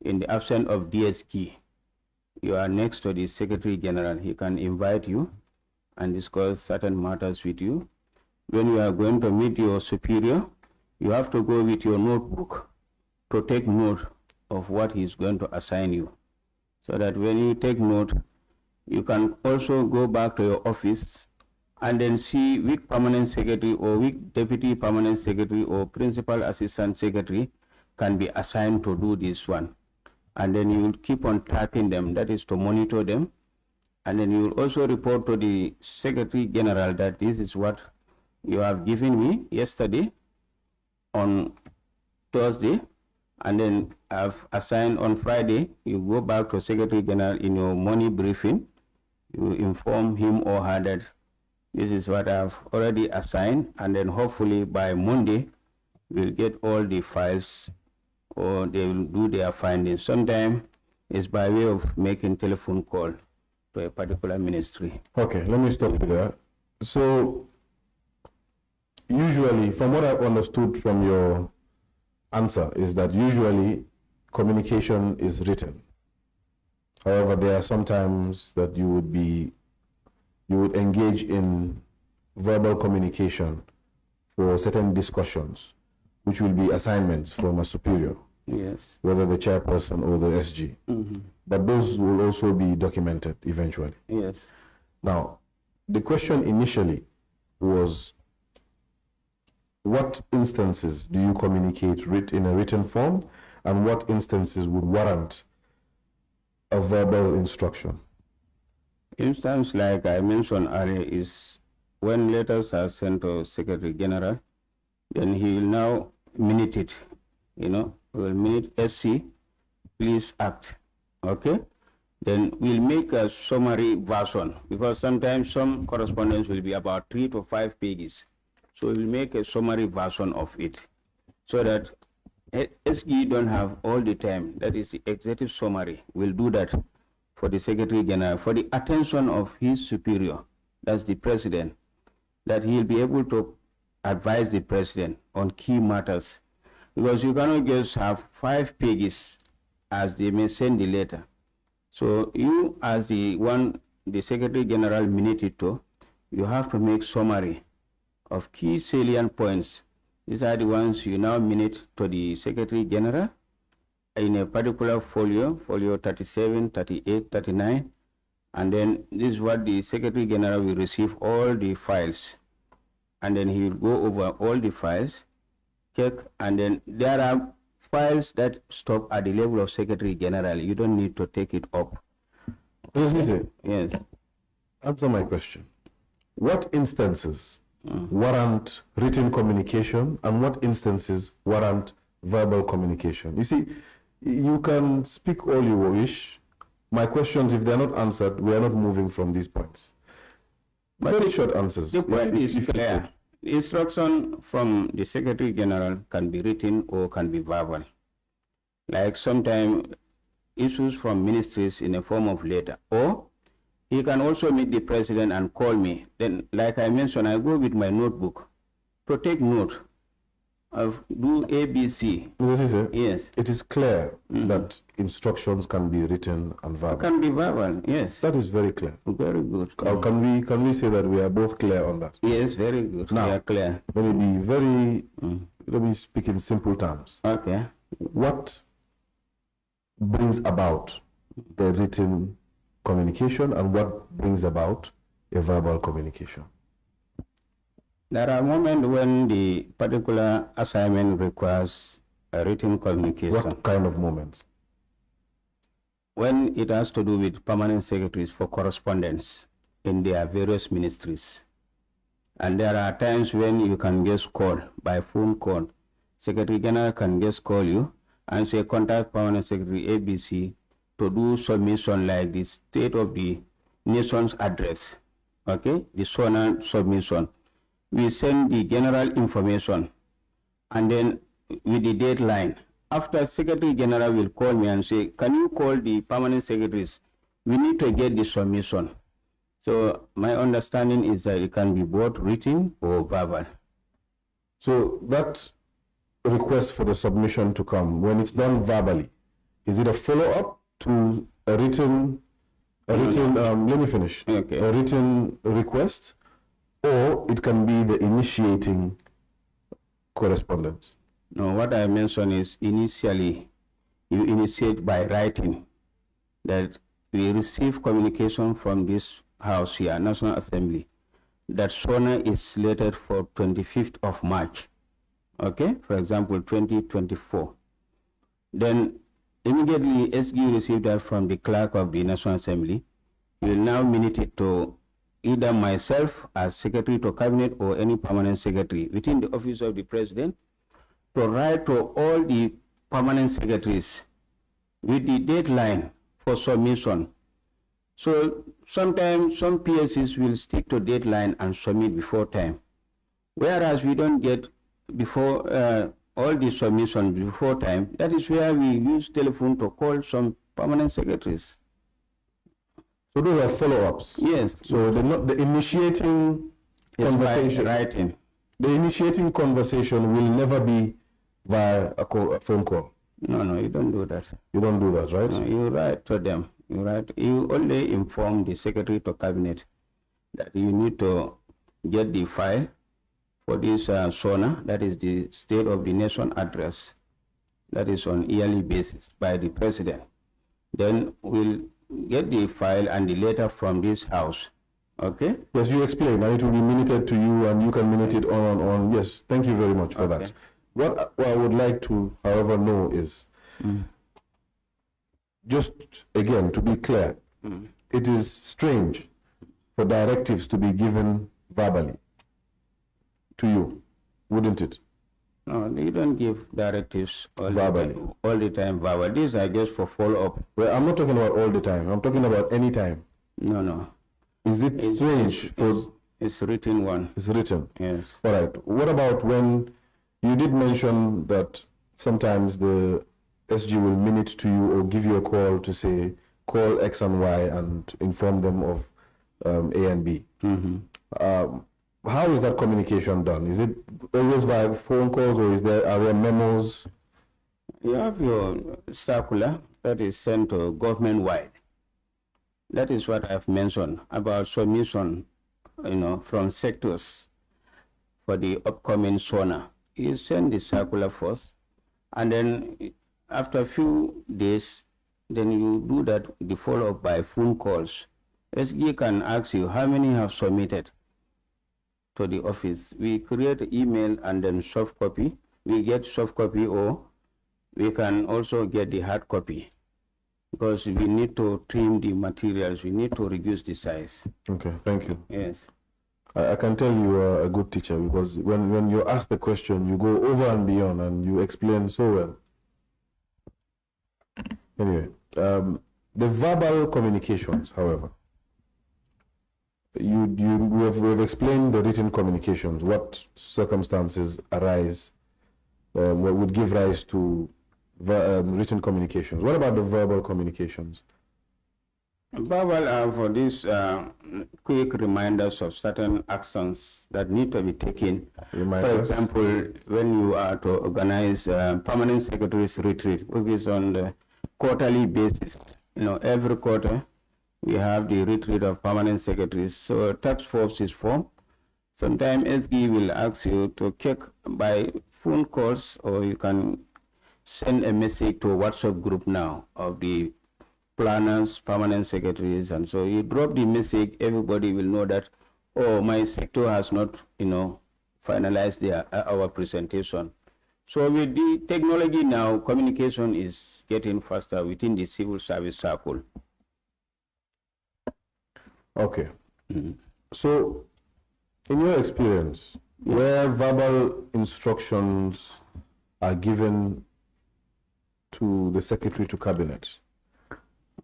In the absence of DSG, you are next to the Secretary General. He can invite you and discuss certain matters with you. When you are going to meet your superior, you have to go with your notebook to take note of what he is going to assign you, so that when you take note, you can also go back to your office and then see which permanent secretary or which deputy permanent secretary or principal assistant secretary can be assigned to do this one. And then you will keep on tracking them, that is to monitor them. And then you will also report to the Secretary General that this is what you have given me yesterday on Thursday, and then I've assigned on Friday. You go back to Secretary General in your morning briefing. You inform him or her that this is what I've already assigned, and then hopefully by Monday we'll get all the files or they will do their findings. Sometimes it's by way of making telephone call to a particular ministry. Okay, let me stop you there. So, usually, from what I've understood from your answer, is that usually communication is written. However, there are sometimes that you would engage in verbal communication for certain discussions, which will be assignments from a superior, Yes. whether the chairperson or the SG. But those will also be documented eventually. Yes. Now, the question initially was, what instances do you communicate in a written form, and what instances would warrant a verbal instruction? Instance like I mentioned earlier is when letters are sent to Secretary General, then he will now minute it, will minute SC, please act, okay? Then we'll make a summary version, because sometimes some correspondence will be about 3 to 5 pages. So we'll make a summary version of it, so that SG don't have all the time. That is the executive summary. We'll do that for the Secretary General, for the attention of his superior, that's the President, that he'll be able to advise the President on key matters. Because you cannot just have 5 pages as they may send the letter. So you, as the Secretary General minuted to, you have to make summary of key salient points. These are the ones you now minute to the Secretary General in a particular folio 37, 38, 39, and then this is what the Secretary General will receive all the files, and then he will go over all the files, check, and then there are files that stop at the level of Secretary General. You don't need to take it up. Isn't it? Yes. Answer my question. What instances warrant written communication, and what instances warrant verbal communication? You see, you can speak all you wish. My questions, if they're not answered, we are not moving from these points. Very short answers. The point is clear. The instruction from the Secretary General can be written or can be verbal. Like sometimes issues from ministries in a form of letter, or he can also meet the President and call me. Then, like I mentioned, I go with my notebook to take note of do ABC. Mr. Ceesay, Yes. it is clear that instructions can be written and verbal. Can be verbal, yes. That is very clear. Very good. Can we say that we are both clear on that? Yes, very good. Now, we are clear. Let me speak in simple terms. Okay. What brings about the written communication, and what brings about a verbal communication? There are moments when the particular assignment requires a written communication. What kind of moments? When it has to do with permanent secretaries for correspondence in their various ministries. And there are times when you can just call by phone call. Secretary General can just call you and say, contact Permanent Secretary ABC to do submission like the State of the Nation's address, okay, the SONA submission. We send the general information, and then with the deadline. After Secretary General will call me and say, can you call the permanent secretaries? We need to get the submission. So my understanding is that it can be both written or verbal. So that request for the submission to come, when it's done verbally, is it a follow-up to a written, let me finish, Okay. a written request, or it can be the initiating correspondence? No, what I mentioned is initially you initiate by writing that we receive communication from this house here, National Assembly, that SONA is slated for 25th of March, okay, for example, 2024. Then immediately SG received that from the clerk of the National Assembly. He will now minute it to either myself as Secretary to Cabinet or any permanent secretary within the office of the President to write to all the permanent secretaries with the deadline for submission. So sometimes some PSCs will stick to deadline and submit before time, whereas we don't get before all the submissions before time, that is where we use telephone to call some permanent secretaries. So those are follow-ups? Yes. So the initiating conversation, writing. the initiating conversation will never be via a phone call? No, you don't do that. You don't do that, right? No, you write to them. You only inform the Secretary to Cabinet that you need to get the file for this SONA, that is the State of the Nation address, that is on yearly basis by the President. Then we'll get the file and the letter from this House. Okay? Yes, you explained, and it will be minuted to you, and you can minute it on and on. Yes, thank you very much for that. What I would like to, however, know is, just again, to be clear, it is strange for directives to be given verbally to you, wouldn't it? No, they don't give directives Verbally. all the time verbal. These are just for follow-up. Well, I'm not talking about all the time. I'm talking about any time. No. Is it strange? It's written one. It's written. Yes. All right. What about when you did mention that sometimes the SG will minute to you or give you a call to say, call X and Y and inform them of A and B. How is that communication done? Is it always via phone calls, or are there memos? You have your circular that is sent to government-wide. That is what I've mentioned about submission, from sectors for the upcoming SONA. You send the circular first, and then after a few days, then you do the follow-up by phone calls. SG can ask you how many have submitted to the office. We create an email and then soft copy. We get soft copy, or we can also get the hard copy, because we need to trim the materials. We need to reduce the size. Okay, thank you. Yes. I can tell you are a good teacher, because when you ask the question, you go over and beyond and you explain so well. Anyway, the verbal communications, however, we have explained the written communications, what circumstances arise, what would give rise to written communications. What about the verbal communications? Verbal are for these quick reminders of certain actions that need to be taken. For example, when you are to organize permanent secretary's retreat, which is on the quarterly basis. Every quarter we have the retreat of permanent secretaries. So a task force is formed. Sometimes SG will ask you to check by phone calls, or you can send a message to a WhatsApp group now of the planners, permanent secretaries, and so you drop the message, everybody will know that, oh, my sector has not, finalized our presentation. So with the technology now, communication is getting faster within the civil service circle. Okay. So, in your experience, where verbal instructions are given to the Secretary to Cabinet,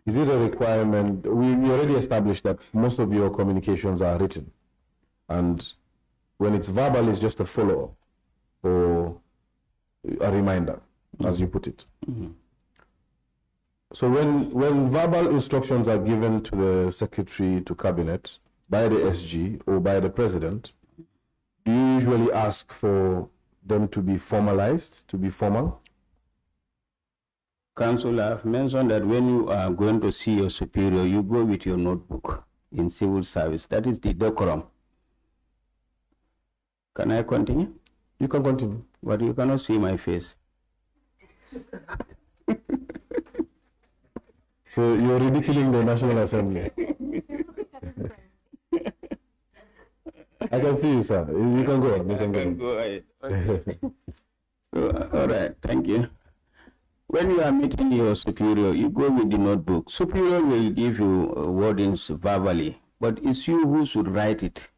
is it a requirement? We already established that most of your communications are written, and when it's verbal, it's just a follow-up or a reminder, as you put it. So when verbal instructions are given to the Secretary to Cabinet by the SG or by the President, do you usually ask for them to be formalized, to be formal? Council, I've mentioned that when you are going to see your superior, you go with your notebook in civil service. That is the decorum. Can I continue? You can continue. But you cannot see my face. So you're ridiculing the National Assembly. I can see you, sir. You can go on. You can go ahead. Okay. So, all right, thank you. When you are meeting your superior, you go with the notebook. Superior will give you wordings verbally, but it's you who should write it.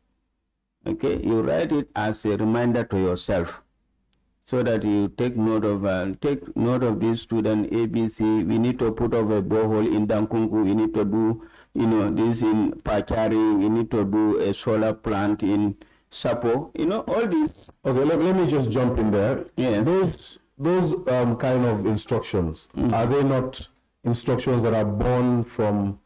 Okay, you write it as a reminder to yourself, so that you take note of this student ABC. We need to put up a borehole in Dankungu. We need to do, this in Pachari. We need to do a solar plant in Sapo, all these. Okay, let me just jump in there. Yes. Those kind of instructions, are they not instructions that are born from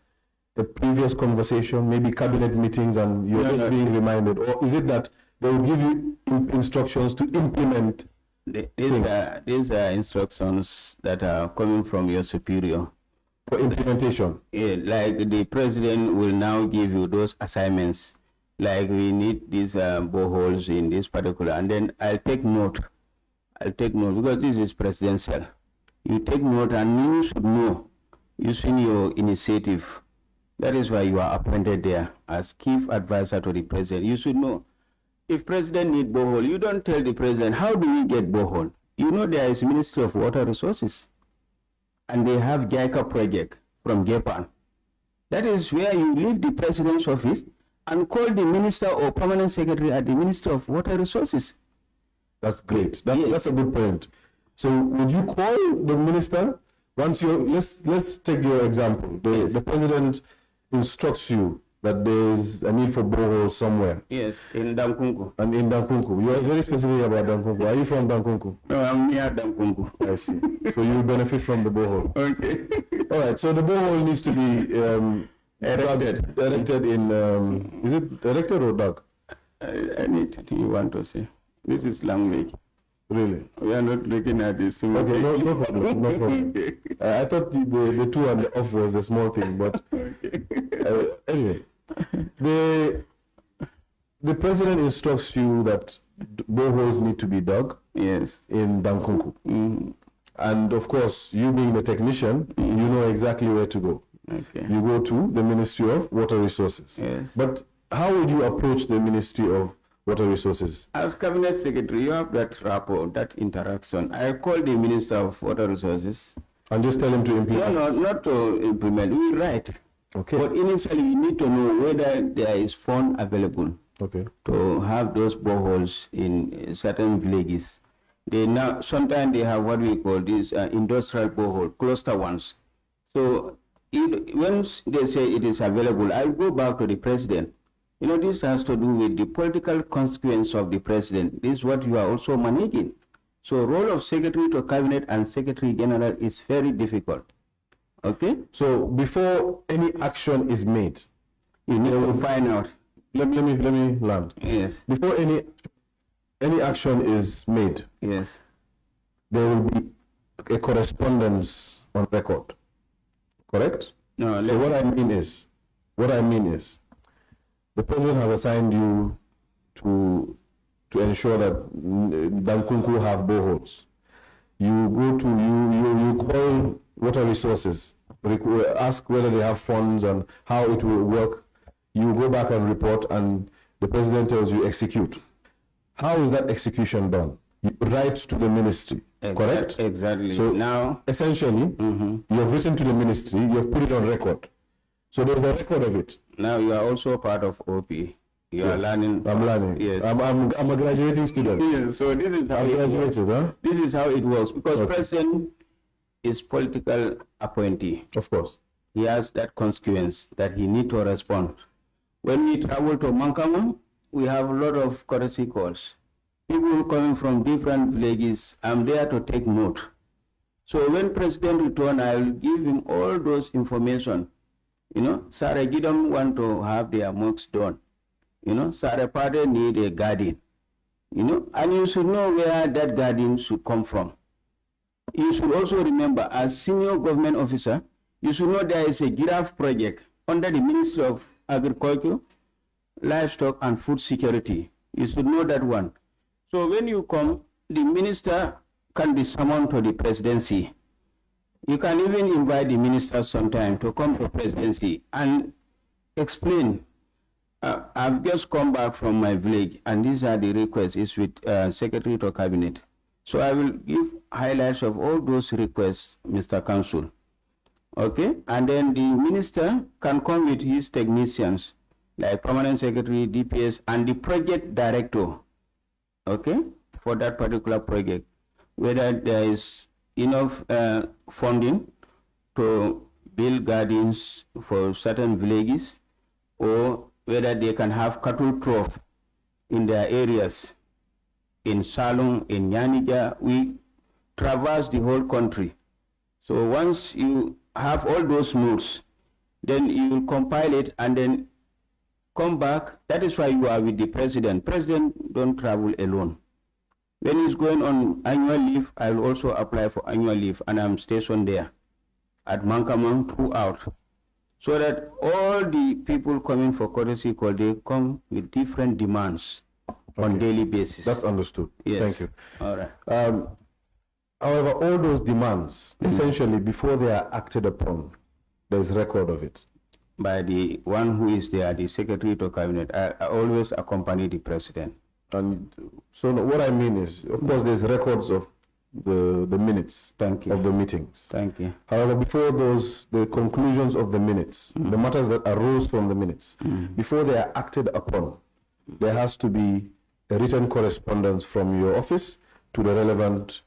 a previous conversation, maybe cabinet meetings, and you're just being reminded? Or is it that they will give you instructions to implement? These are instructions that are coming from your superior. For implementation? Yeah, like the president will now give you those assignments. Like we need these boreholes in this particular, and then I'll take note because this is presidential. You take note and you should know using your initiative. That is why you are appointed there as chief advisor to the president. You should know if president need borehole, you don't tell the president, how do we get borehole? There is Ministry of Water Resources and they have JICA project from Japan. That is where you leave the president's office and call the minister or permanent secretary at the Ministry of Water Resources. That's great. That's a good point. So would you call the minister once let's take your example. The president instructs you that there is a need for borehole somewhere. Yes, in Dankunku. And in Dankunku. You are very specific about Dankunku. Are you from Dankunku? No, I'm near Dankunku. I see. So you will benefit from the borehole. Okay. All right. So the borehole needs to be erected in, is it erected or dug? I need to, you want to say. This is language. Really? We are not looking at this. Okay, no problem, no problem. I thought the two and the off was the small thing, but anyway. The president instructs you that boreholes need to be dug. Yes. In Dankunku. And of course, you being the technician, you know exactly where to go. Okay. You go to the Ministry of Water Resources. Yes. But how would you approach the Ministry of Water Resources? As Cabinet Secretary, you have that rapport, that interaction. I call the Minister of Water Resources. And just tell him to implement? No, not to implement. We write. Okay. But initially, we need to know whether there is fund available. Okay. To have those boreholes in certain villages. Sometimes they have what we call these industrial borehole, cluster ones. So once they say it is available, I'll go back to the president. This has to do with the political consequence of the president. This is what you are also managing. So role of Secretary to Cabinet and Secretary General is very difficult. Okay? So before any action is made, you need to find out. Let me land. Yes. Before any action is made, yes, there will be a correspondence on record. Correct? No. So what I mean is, the president has assigned you to ensure that Dankunku have boreholes. You go to you call Water Resources, ask whether they have funds and how it will work. You go back and report, and the president tells you execute. How is that execution done? You write to the ministry, correct? Exactly. So now, essentially, you have written to the ministry, you have put it on record. So there's the record of it. Now you are also part of OP. You are learning. I'm learning. Yes. I'm a graduating student. Yes. So this is how This is how it works, because president is political appointee. Of course. He has that consequence that he need to respond. When we travel to Mankama, we have a lot of courtesy calls. People coming from different villages, I'm there to take note. So when president return, I will give him all those information. Sare Gidam want to have their mosques done. Sare Pade need a garden. And you should know where that garden should come from. You should also remember, as senior government officer, you should know there is a giraffe project under the Ministry of Agriculture, Livestock and Food Security. You should know that one. So when you come, the minister can be summoned to the presidency. You can even invite the minister sometime to come to presidency and explain. I've just come back from my village, and these are the requests. It's with Secretary to Cabinet. So I will give highlights of all those requests, Mr. Counsel. Okay? And then the minister can come with his technicians, like Permanent Secretary, DPS, and the project director, okay, for that particular project, whether there is enough funding to build gardens for certain villages, or whether they can have cattle trough, in their areas, in Salong, in Nyanija. We traverse the whole country. So once you have all those notes, then you will compile it and then come back. That is why you are with the president. President don't travel alone. When he's going on annual leave, I will also apply for annual leave, and I'm stationed there at Mankamang throughout. So that all the people coming for courtesy call, they come with different demands on daily basis. That's understood. Yes. Thank you. All right. However, all those demands, essentially, before they are acted upon, there's record of it. By the one who is there, the secretary to cabinet. I always accompany the president. And so what I mean is, of course, there's records of the minutes Thank you. of the meetings. Thank you. However, before those, the conclusions of the minutes, the matters that arose from the minutes, before they are acted upon, there has to be a written correspondence from your office to the relevant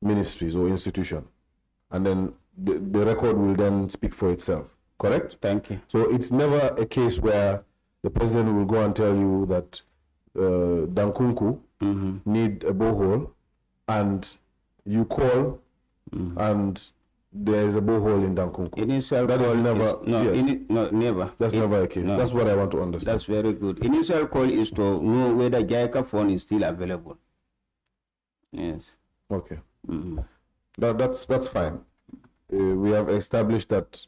ministries or institution. And then the record will then speak for itself. Correct? Thank you. So it's never a case where the president will go and tell you that Dankunku need a borehole, and you call and there is a borehole in Dankunku. Initial That call is never, is, no, yes. no, never. That's never a case. No. That's what I want to understand. That's very good. Initial call is to know whether JICA phone is still available. Yes. Okay. That's fine. We have established that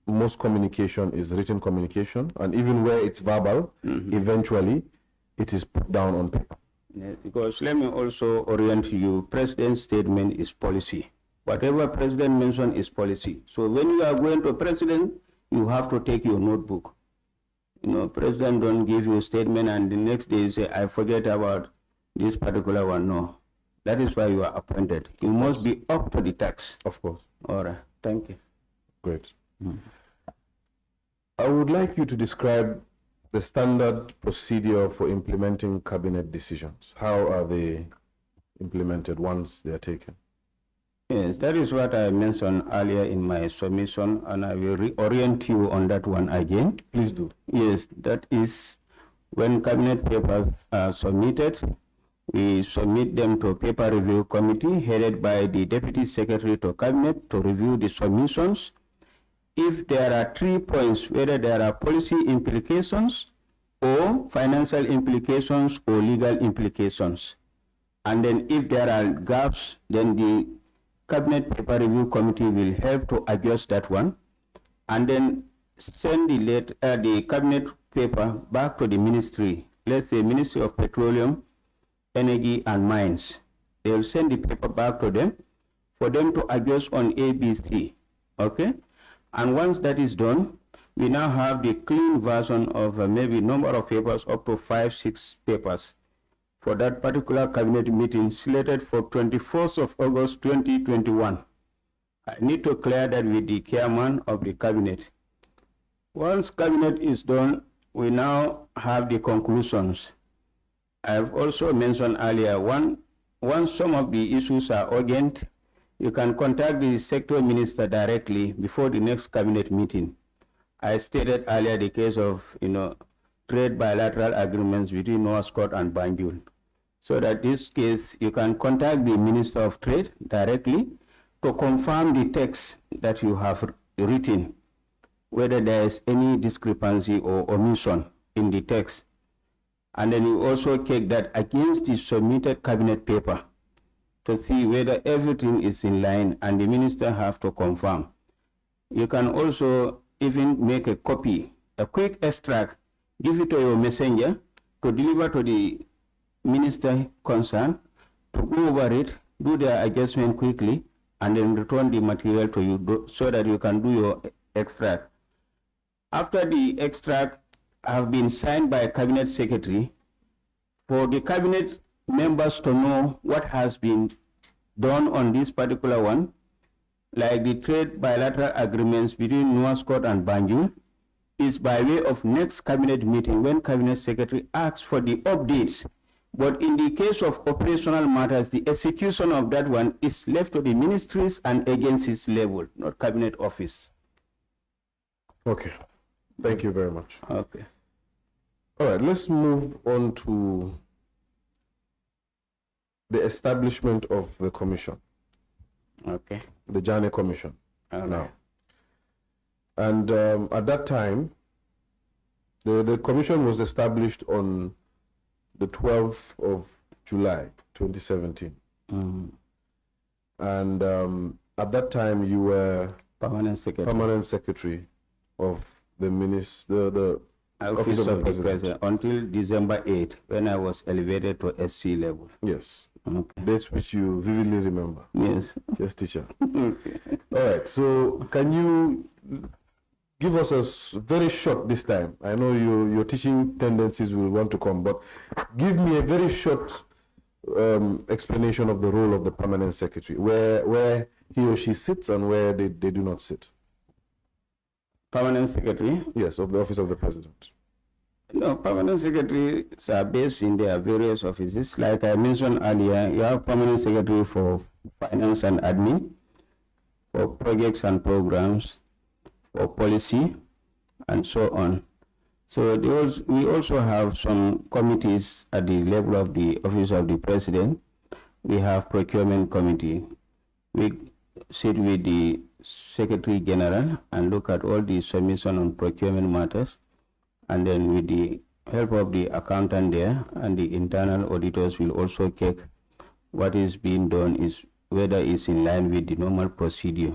most communication is written communication, and even where it's verbal, eventually it is put down on paper. Yes, because let me also orient you, president's statement is policy. Whatever president mentioned is policy. So when you are going to president, you have to take your notebook. You know, president don't give you a statement and the next day you say, I forget about this particular one. No, that is why you are appointed. You must be up to the task. Of course. All right, thank you. Great. I would like you to describe the standard procedure for implementing cabinet decisions. How are they implemented once they are taken? Yes, that is what I mentioned earlier in my submission, and I will reorient you on that one again. Please do. Yes, that is when cabinet papers are submitted, we submit them to a paper review committee headed by the Deputy Secretary to Cabinet to review the submissions. If there are 3 points, whether there are policy implications or financial implications or legal implications, and then if there are gaps, then the Cabinet Paper Review Committee will help to adjust that one, and then send the cabinet paper back to the ministry, let's say Ministry of Petroleum, Energy and Mines. They will send the paper back to them for them to adjust on ABC, okay? And once that is done, we now have the clean version of maybe number of papers up to 5-6 papers for that particular cabinet meeting slated for 24th of August 2021. I need to clear that with the chairman of the cabinet. Once cabinet is done, we now have the conclusions. I've also mentioned earlier, once some of the issues are urgent, you can contact the sector minister directly before the next cabinet meeting. I stated earlier the case of, trade bilateral agreements between Noah Scott and Banjul. So that this case, you can contact the Minister of Trade directly to confirm the text that you have written, whether there is any discrepancy or omission in the text. And then you also check that against the submitted cabinet paper to see whether everything is in line, and the minister have to confirm. You can also even make a copy, a quick extract, give it to your messenger to deliver to the minister concerned, to go over it, do the adjustment quickly, and then return the material to you so that you can do your extract. After the extract have been signed by a cabinet secretary, for the cabinet members to know what has been done on this particular one, like the trade bilateral agreements between Noah Scott and Banjul, is by way of next cabinet meeting when cabinet secretary asks for the updates. But in the case of operational matters, the execution of that one is left to the ministries and agencies level, not cabinet office. Okay. Thank you very much. Okay. All right, let's move on to the establishment of the commission, Okay. the Janneh Commission. All Now, right. and at that time, the commission was established on the 12th of July, 2017. And at that time, you were Permanent secretary. permanent secretary of the the Office of the President until December 8, when I was elevated to SC level. Yes, Okay. dates which you vividly remember. Yes. Yes, teacher. Okay. All right. So, can you give us very short this time? I know your teaching tendencies will want to come, but give me a very short explanation of the role of the permanent secretary, where he or she sits and where they do not sit. Permanent secretary? Yes, of the office of the president. No, permanent secretaries are based in their various offices. Like I mentioned earlier, you have permanent secretary for finance and admin, for projects and programs, for policy, and so on. So we also have some committees at the level of the office of the president. We have procurement committee. We sit with the secretary general and look at all the submission on procurement matters. And then with the help of the accountant there and the internal auditors will also check what is being done, is whether it's in line with the normal procedure.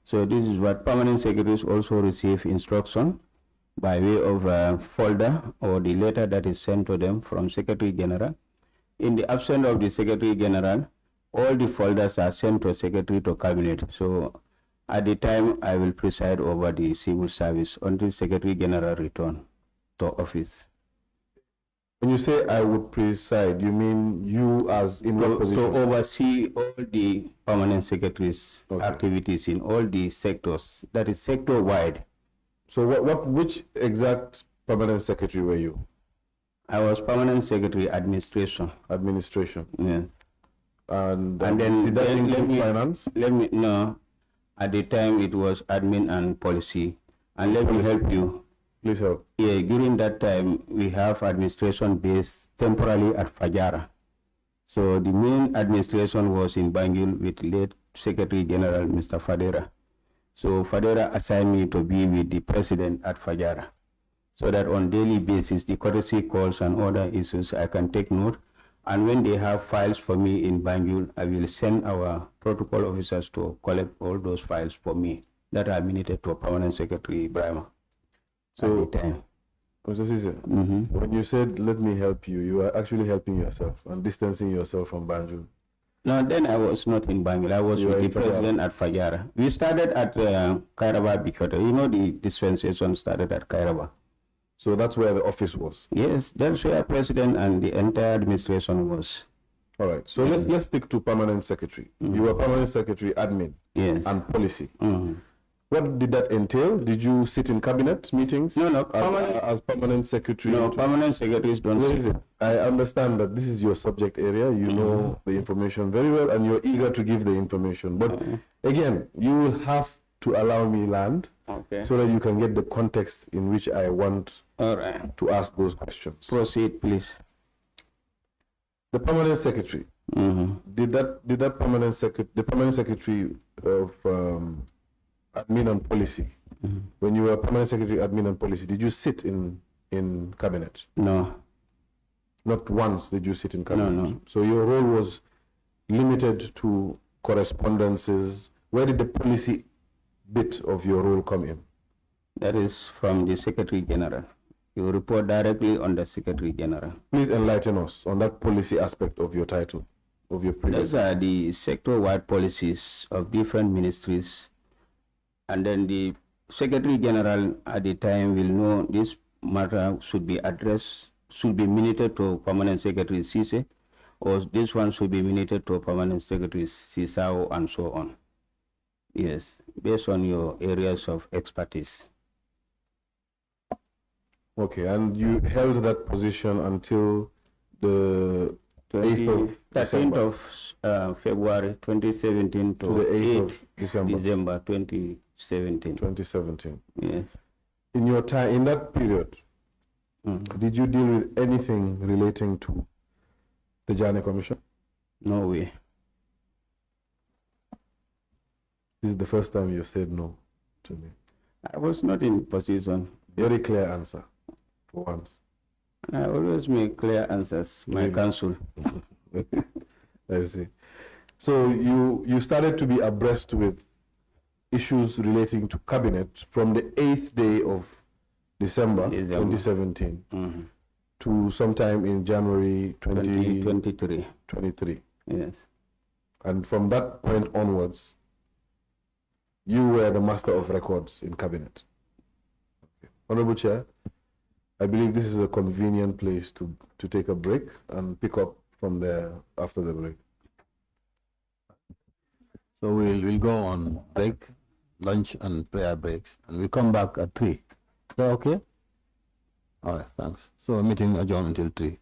So this is what permanent secretaries also receive instruction by way of a folder or the letter that is sent to them from Secretary General. In the absence of the Secretary General, all the folders are sent to Secretary to Cabinet. So at the time, I will preside over the civil service until Secretary General return to office. When you say I would preside, you mean you as in what position? To oversee all the permanent secretaries' activities in all the sectors. That is sector-wide. So which exact permanent secretary were you? I was permanent secretary administration. Administration. Yeah. And then did that include finance? No, at the time it was admin and policy. And let me help you. Please help. Yeah, during that time we have administration based temporarily at Fajara. So the main administration was in Banjul with late Secretary General Mr. Fadera. So Fadera assigned me to be with the president at Fajara, so that on daily basis, the courtesy calls and other issues, I can take note. And when they have files for me in Banjul, I will send our protocol officers to collect all those files for me that are minuted to a permanent secretary, EBRIMA. So at the time. Mr. Ceesay, when you said, let me help you, you are actually helping yourself and distancing yourself from Banjul. No, then I was not in Banjul. I was with the president at Fajara. We started at Kairaba Bikota. You know, the dispensation started at Kairaba. So that's where the office was? Yes, that's where president and the entire administration was. All right. So let's stick to permanent secretary. You were permanent secretary, admin, yes, and policy. What did that entail? Did you sit in cabinet meetings? No, as permanent secretary? No, permanent secretaries don't sit. I understand that this is your subject area. You know the information very well, and you're eager to give the information. But again, you will have to allow me land, so that you can get the context in which I want to ask those questions. Proceed, please. The permanent secretary. Did that permanent secretary, the permanent secretary of admin and policy, when you were permanent secretary admin and policy, did you sit in cabinet? No. Not once did you sit in cabinet? No. So your role was limited to correspondences. Where did the policy bit of your role come in? That is from the Secretary General. You report directly on the Secretary General. Please enlighten us on that policy aspect of your title, of your previous. Those are the sector-wide policies of different ministries. And then the Secretary General at the time will know this matter should be addressed, should be minuted to Permanent Secretary Ceesay, or this one should be minuted to Permanent Secretary CISAO, and so on. Yes, based on your areas of expertise. Okay, and you held that position until the 13th of February 2017 to the 8th of December 2017. 2017. Yes. In your time, in that period, did you deal with anything relating to the Janneh Commission? No way. This is the first time you've said no to me. I was not in position. Very clear answer for once. I always make clear answers, my counsel. I see. So you started to be abreast with issues relating to cabinet from the 8th day of December. 2017 to sometime in January 2023. Yes. And from that point onwards, you were the master of records in cabinet. Okay. Honorable Chair, I believe this is a convenient place to take a break and pick up from there after the break. So we'll go on break, lunch and prayer breaks, and we come back at 3. Is that okay? All right, thanks. So meeting adjourned until 3.